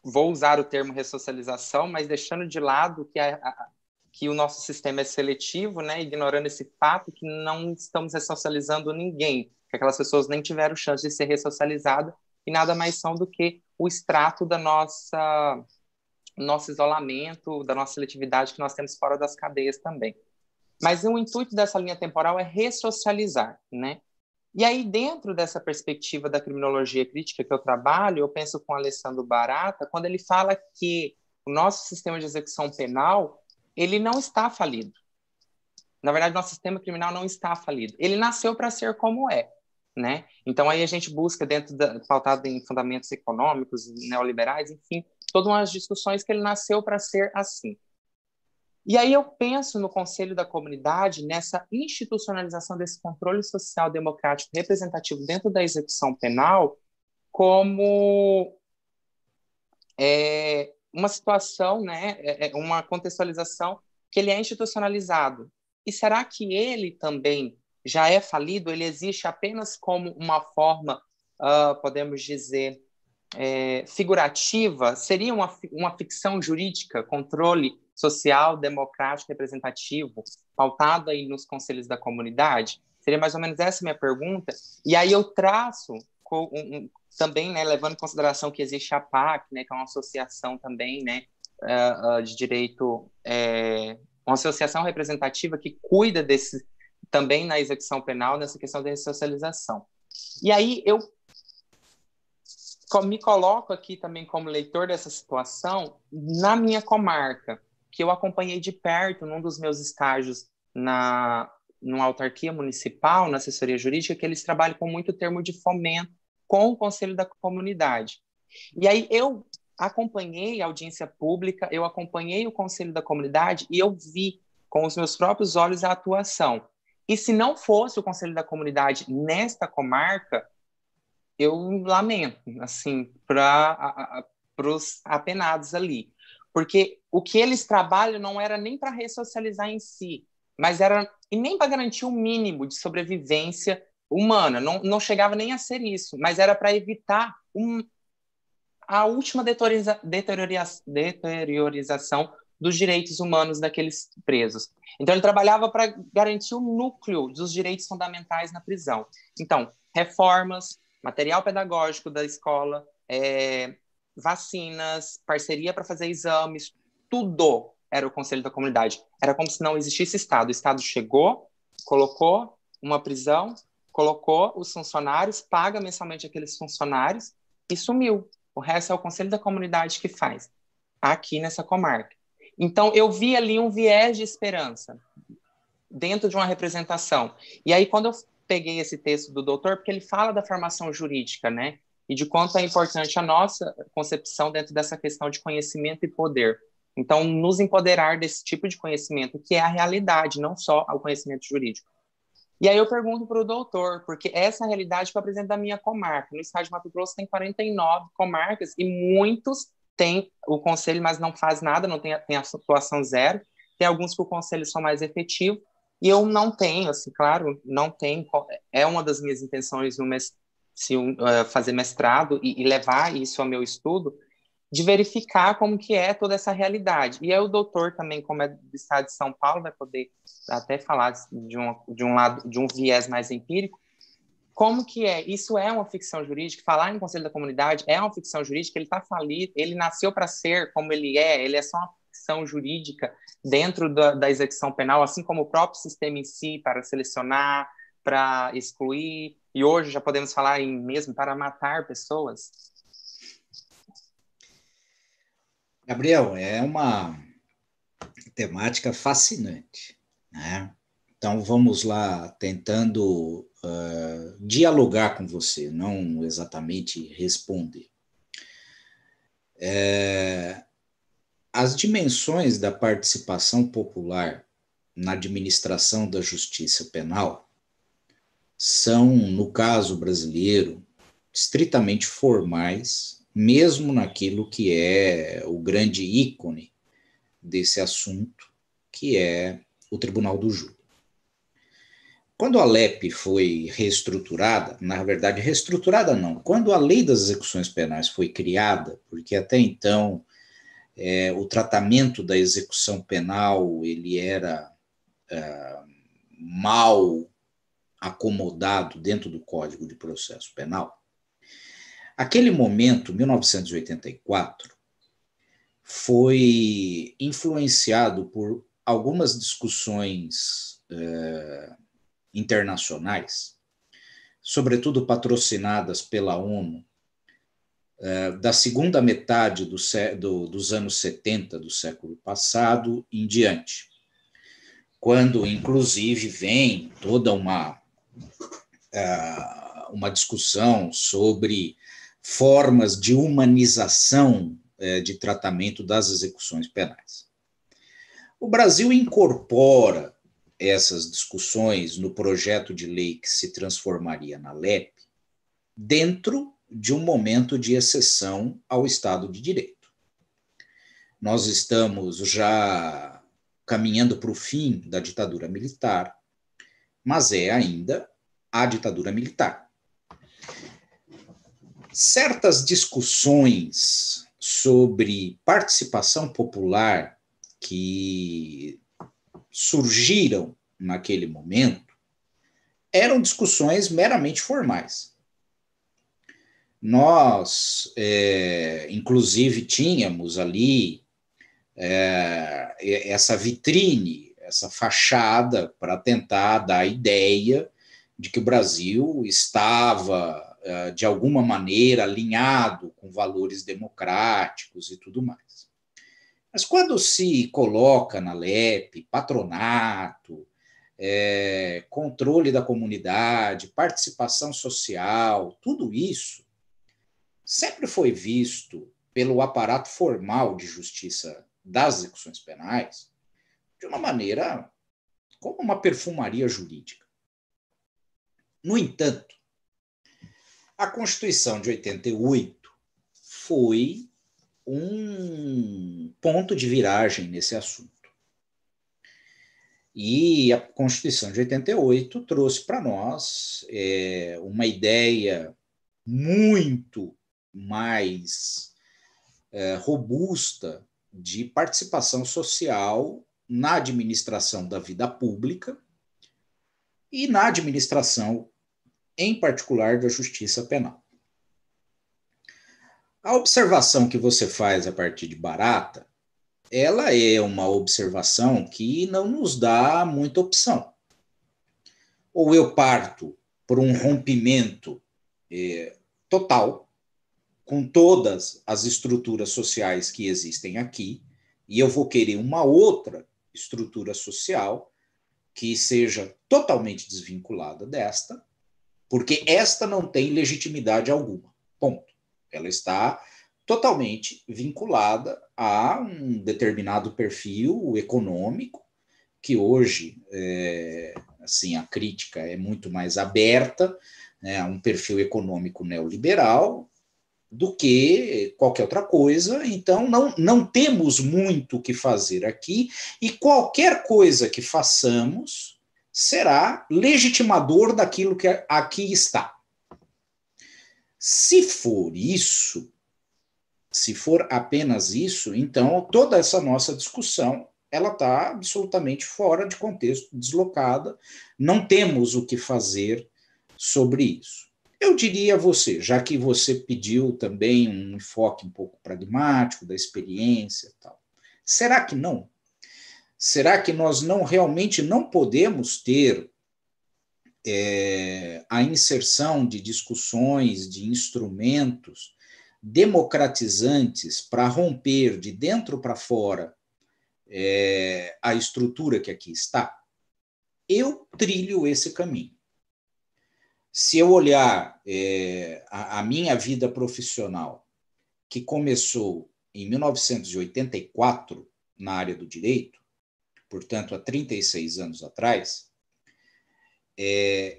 Speaker 9: vou usar o termo ressocialização, mas deixando de lado que o nosso sistema é seletivo, né, ignorando esse fato que não estamos ressocializando ninguém, que aquelas pessoas nem tiveram chance de ser ressocializadas e nada mais são do que o extrato da nosso isolamento, da nossa seletividade que nós temos fora das cadeias também. Mas o intuito dessa linha temporal é ressocializar, né? E aí, dentro dessa perspectiva da criminologia crítica que eu trabalho, eu penso com Alessandro Barata, quando ele fala que o nosso sistema de execução penal, ele não está falido. Na verdade, nosso sistema criminal não está falido. Ele nasceu para ser como é, né? Então, aí a gente busca, pautado em fundamentos econômicos, neoliberais, enfim, todas umas discussões que ele nasceu para ser assim. E aí eu penso no Conselho da Comunidade, nessa institucionalização desse controle social democrático representativo dentro da execução penal, como uma situação, né, uma contextualização que ele é institucionalizado. E será que ele também já é falido? Ele existe apenas como uma forma, podemos dizer, figurativa? Seria uma ficção jurídica, controle social, democrático, representativo, pautado aí nos conselhos da comunidade? Seria mais ou menos essa a minha pergunta. E aí eu traço também, né, levando em consideração que existe a PAC, né, que é uma associação também, né, de direito, uma associação representativa que cuida desse, também na execução penal, nessa questão da ressocialização. E aí eu me coloco aqui também como leitor dessa situação na minha comarca, que eu acompanhei de perto num dos meus estágios numa autarquia municipal, na assessoria jurídica, que eles trabalham com muito termo de fomento com o Conselho da Comunidade. E aí eu acompanhei a audiência pública, eu acompanhei o Conselho da Comunidade e eu vi com os meus próprios olhos a atuação. E se não fosse o Conselho da Comunidade nesta comarca, eu lamento, assim, para os apenados ali. Porque o que eles trabalham não era nem para ressocializar em si, mas era e nem para garantir o mínimo de sobrevivência humana, não chegava nem a ser isso, mas era para evitar a última deteriorização dos direitos humanos daqueles presos. Então, ele trabalhava para garantir o núcleo dos direitos fundamentais na prisão. Então, reformas, material pedagógico da escola, vacinas, parceria para fazer exames, tudo era o Conselho da Comunidade. Era como se não existisse Estado. O Estado chegou, colocou uma prisão, colocou os funcionários, paga mensalmente aqueles funcionários e sumiu. O resto é o Conselho da Comunidade que faz, aqui nessa comarca. Então, eu vi ali um viés de esperança dentro de uma representação. E aí, quando eu peguei esse texto do doutor, porque ele fala da formação jurídica, né? E de quanto é importante a nossa concepção dentro dessa questão de conhecimento e poder. Então, nos empoderar desse tipo de conhecimento, que é a realidade, não só o conhecimento jurídico. E aí eu pergunto para o doutor, porque essa é a realidade que eu apresento da minha comarca. No estado de Mato Grosso tem 49 comarcas e muitos têm o conselho, mas não faz nada, não tem a atuação zero. Tem alguns que o conselho são mais efetivos. E eu não tenho, assim, claro, não tenho. É uma das minhas intenções no fazer mestrado e levar isso ao meu estudo, de verificar como que é toda essa realidade. E aí o doutor também, como é do estado de São Paulo, vai poder até falar de um lado, de um viés mais empírico, como que é? Isso é uma ficção jurídica? Falar em Conselho da Comunidade é uma ficção jurídica? Ele está falido, ele nasceu para ser como ele é só uma ficção jurídica dentro da execução penal, assim como o próprio sistema em si, para selecionar, para excluir, e hoje já podemos falar em mesmo para matar pessoas?
Speaker 3: Gabriel, é uma temática fascinante, né? Então, vamos lá, tentando dialogar com você, não exatamente responder. As dimensões da participação popular na administração da justiça penal são, no caso brasileiro, estritamente formais, mesmo naquilo que é o grande ícone desse assunto, que é o Tribunal do Júri. Quando a LEP foi reestruturada, na verdade, reestruturada não, quando a Lei das Execuções Penais foi criada, porque até então o tratamento da execução penal ele era mal acomodado dentro do Código de Processo Penal. Aquele momento, 1984, foi influenciado por algumas discussões internacionais, sobretudo patrocinadas pela ONU, da segunda metade dos anos 70 do século passado em diante, quando, inclusive, vem toda uma discussão sobre formas de humanização de tratamento das execuções penais. O Brasil incorpora essas discussões no projeto de lei que se transformaria na LEP dentro de um momento de exceção ao Estado de Direito. Nós estamos já caminhando para o fim da ditadura militar, mas é ainda a ditadura militar. Certas discussões sobre participação popular que surgiram naquele momento eram discussões meramente formais. Nós, inclusive, tínhamos ali essa vitrine, essa fachada para tentar dar a ideia de que o Brasil estava, de alguma maneira, alinhado com valores democráticos e tudo mais. Mas quando se coloca na LEP patronato, controle da comunidade, participação social, tudo isso sempre foi visto pelo aparato formal de justiça das execuções penais de uma maneira como uma perfumaria jurídica. No entanto, a Constituição de 88 foi um ponto de viragem nesse assunto. E a Constituição de 88 trouxe para nós uma ideia muito mais robusta de participação social na administração da vida pública e na administração, em particular, da justiça penal. A observação que você faz a partir de Barata, ela é uma observação que não nos dá muita opção. Ou eu parto por um rompimento total com todas as estruturas sociais que existem aqui, e eu vou querer uma outra estrutura social que seja totalmente desvinculada desta, porque esta não tem legitimidade alguma. Ponto. Ela está totalmente vinculada a um determinado perfil econômico, que hoje, assim, a crítica é muito mais aberta, né, a um perfil econômico neoliberal, do que qualquer outra coisa. Então, não temos muito o que fazer aqui, e qualquer coisa que façamos será legitimador daquilo que aqui está. Se for isso, se for apenas isso, então toda essa nossa discussão ela está absolutamente fora de contexto, deslocada, não temos o que fazer sobre isso. Eu diria a você, já que você pediu também um enfoque um pouco pragmático da experiência e tal, será que não? Será que nós realmente não podemos ter a inserção de discussões, de instrumentos democratizantes para romper de dentro para fora a estrutura que aqui está? Eu trilho esse caminho. Se eu olhar a minha vida profissional, que começou em 1984 na área do direito, portanto, há 36 anos atrás,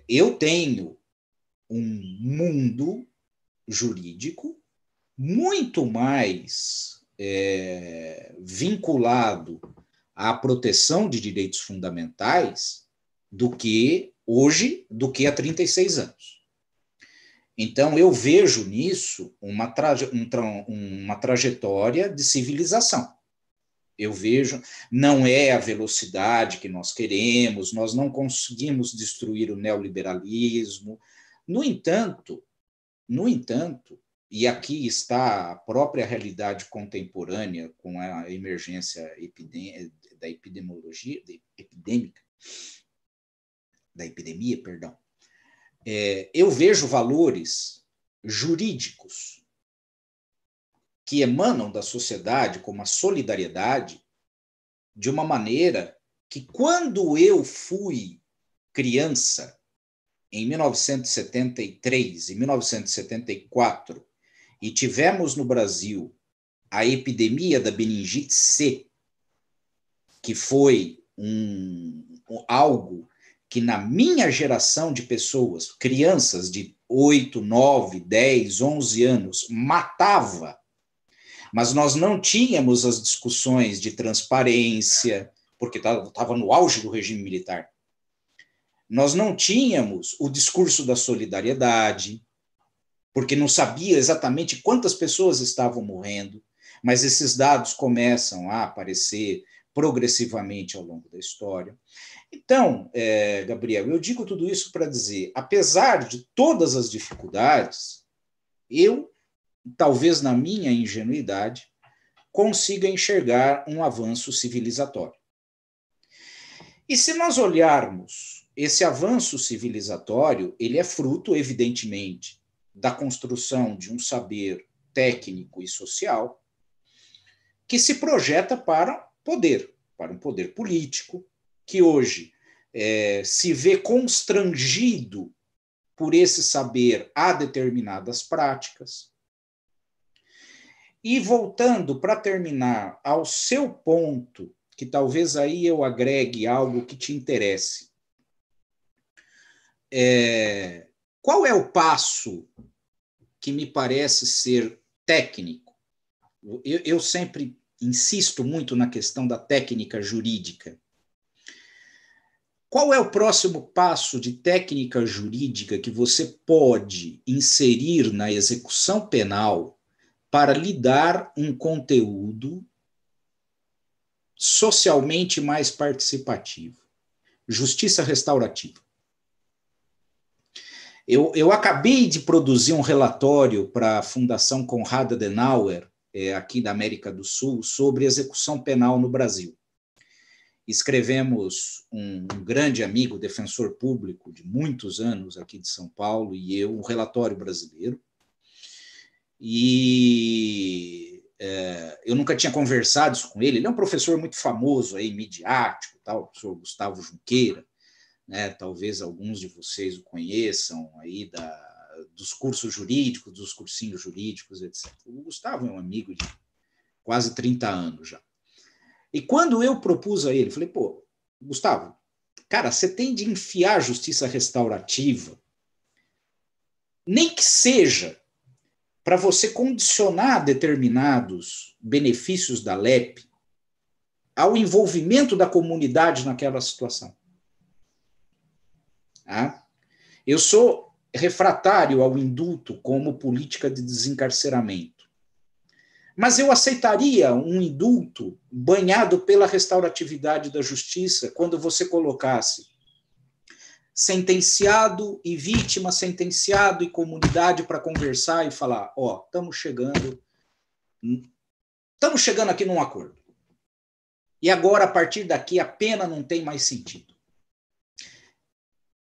Speaker 3: eu tenho um mundo jurídico muito mais vinculado à proteção de direitos fundamentais do que hoje, do que há 36 anos. Então, eu vejo nisso uma trajetória de civilização. Eu vejo, não é a velocidade que nós queremos, nós não conseguimos destruir o neoliberalismo. No entanto, e aqui está a própria realidade contemporânea com a emergência da epidemia, perdão. Eu vejo valores jurídicos que emanam da sociedade, como a solidariedade, de uma maneira que, quando eu fui criança, em 1973 e 1974, e tivemos no Brasil a epidemia da meningite C, que foi algo que na minha geração de pessoas, crianças de 8, 9, 10, 11 anos, matava, mas nós não tínhamos as discussões de transparência, porque estava no auge do regime militar. Nós não tínhamos o discurso da solidariedade, porque não sabia exatamente quantas pessoas estavam morrendo, mas esses dados começam a aparecer progressivamente ao longo da história. Então, Gabriel, eu digo tudo isso para dizer, apesar de todas as dificuldades, eu, talvez na minha ingenuidade, consiga enxergar um avanço civilizatório. E se nós olharmos esse avanço civilizatório, ele é fruto, evidentemente, da construção de um saber técnico e social que se projeta para um poder político, que hoje se vê constrangido por esse saber a determinadas práticas. E voltando para terminar ao seu ponto, que talvez aí eu agregue algo que te interesse. Qual é o passo que me parece ser técnico? Eu sempre insisto muito na questão da técnica jurídica. Qual é o próximo passo de técnica jurídica que você pode inserir na execução penal para lhe dar um conteúdo socialmente mais participativo? Justiça restaurativa. Eu acabei de produzir um relatório para a Fundação Konrad Adenauer, aqui da América do Sul, sobre execução penal no Brasil. Escrevemos um grande amigo, defensor público de muitos anos aqui de São Paulo, e eu, um relatório brasileiro. E eu nunca tinha conversado isso com ele. Ele é um professor muito famoso, aí, midiático, tal, o professor Gustavo Junqueira, né? Talvez alguns de vocês o conheçam aí dos cursos jurídicos, dos cursinhos jurídicos, etc. O Gustavo é um amigo de quase 30 anos já. E quando eu propus a ele, falei, pô, Gustavo, cara, você tem de enfiar a justiça restaurativa, nem que seja para você condicionar determinados benefícios da LEP ao envolvimento da comunidade naquela situação. Tá? Eu sou refratário ao indulto como política de desencarceramento. Mas eu aceitaria um indulto banhado pela restauratividade da justiça quando você colocasse sentenciado e vítima, sentenciado e comunidade para conversar e falar, ó, estamos chegando aqui num acordo. E agora, a partir daqui, a pena não tem mais sentido.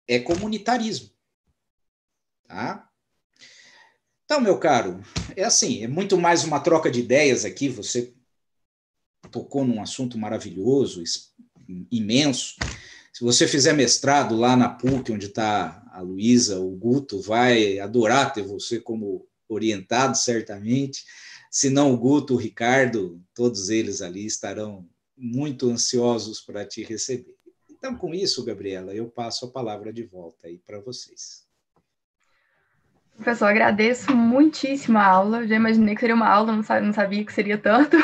Speaker 3: É comunitarismo. Tá? Então, meu caro, é muito mais uma troca de ideias aqui, você tocou num assunto maravilhoso, imenso. Se você fizer mestrado lá na PUC, onde está a Luísa, o Guto vai adorar ter você como orientado, certamente. Se não o Guto, o Ricardo, todos eles ali estarão muito ansiosos para te receber. Então, com isso, Gabriela, eu passo a palavra de volta aí para vocês.
Speaker 1: Professor, agradeço muitíssimo a aula. Já imaginei que seria uma aula, não sabia que seria tanto.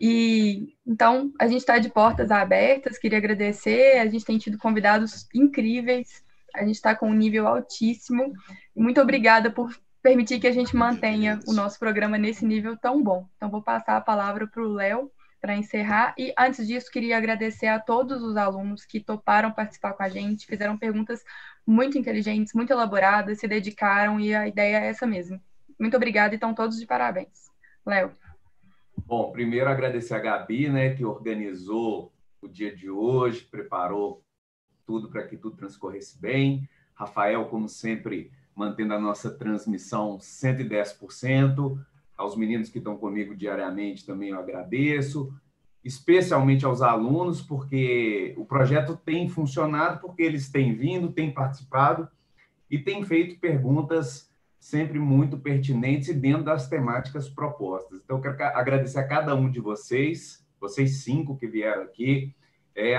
Speaker 1: E então, a gente está de portas abertas, queria agradecer. A gente tem tido convidados incríveis, A gente está com um nível altíssimo. Muito obrigada por permitir que a gente mantenha o nosso programa nesse nível tão bom. Então, vou passar a palavra para o Léo para encerrar. E, antes disso, queria agradecer a todos os alunos que toparam participar com a gente, fizeram perguntas muito inteligentes, muito elaboradas, se dedicaram, e a ideia é essa mesmo. Muito obrigada e estão todos de parabéns. Léo.
Speaker 2: Bom, primeiro agradecer a Gabi, né, que organizou o dia de hoje, preparou tudo para que tudo transcorresse bem. Rafael, como sempre, mantendo a nossa transmissão 110%. Aos meninos que estão comigo diariamente também eu agradeço, especialmente aos alunos, porque o projeto tem funcionado, porque eles têm vindo, têm participado e têm feito perguntas sempre muito pertinentes e dentro das temáticas propostas. Então, eu quero agradecer a cada um de vocês 5 que vieram aqui,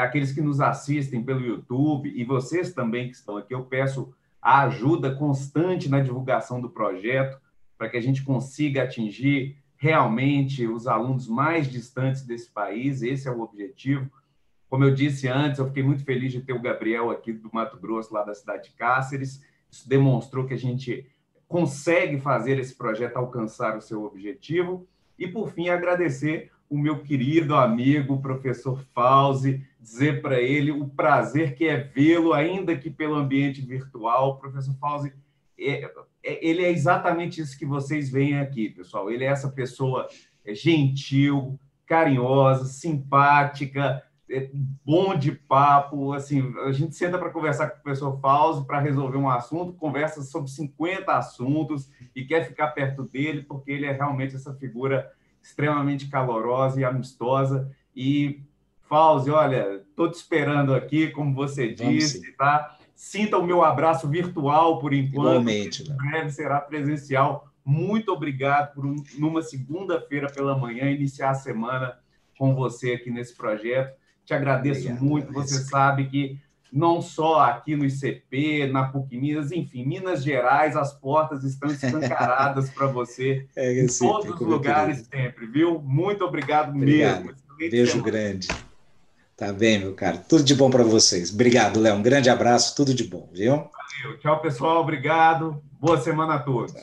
Speaker 2: aqueles que nos assistem pelo YouTube e vocês também que estão aqui. Eu peço a ajuda constante na divulgação do projeto para que a gente consiga atingir realmente os alunos mais distantes desse país. Esse é o objetivo. Como eu disse antes, eu fiquei muito feliz de ter o Gabriel aqui do Mato Grosso, lá da cidade de Cáceres. Isso demonstrou que a gente consegue fazer esse projeto alcançar o seu objetivo. E, por fim, agradecer o meu querido amigo, o professor Fauzi, dizer para ele o prazer que é vê-lo, ainda que pelo ambiente virtual. O professor Fauzi, ele é exatamente isso que vocês veem aqui, pessoal. Ele é essa pessoa gentil, carinhosa, simpática, bom de papo. Assim, a gente senta para conversar com o professor Fauzi para resolver um assunto, conversa sobre 50 assuntos e quer ficar perto dele, porque ele é realmente essa figura extremamente calorosa e amistosa. E, Fauzi, olha, estou te esperando aqui, como você disse, tá? Sinta o meu abraço virtual por enquanto.
Speaker 3: Igualmente,
Speaker 2: em breve será presencial. Muito obrigado por, numa segunda-feira pela manhã, iniciar a semana com você aqui nesse projeto. Te agradeço muito. Você sabe que não só aqui no ICP, na PUC Minas, enfim, Minas Gerais, as portas estão escancaradas para você em todos os lugares sempre, viu? Muito obrigado mesmo.
Speaker 3: Beijo grande. Tá bem, meu caro. Tudo de bom para vocês. Obrigado, Léo. Um grande abraço, tudo de bom, viu?
Speaker 2: Valeu. Tchau, pessoal. Obrigado. Boa semana a todos.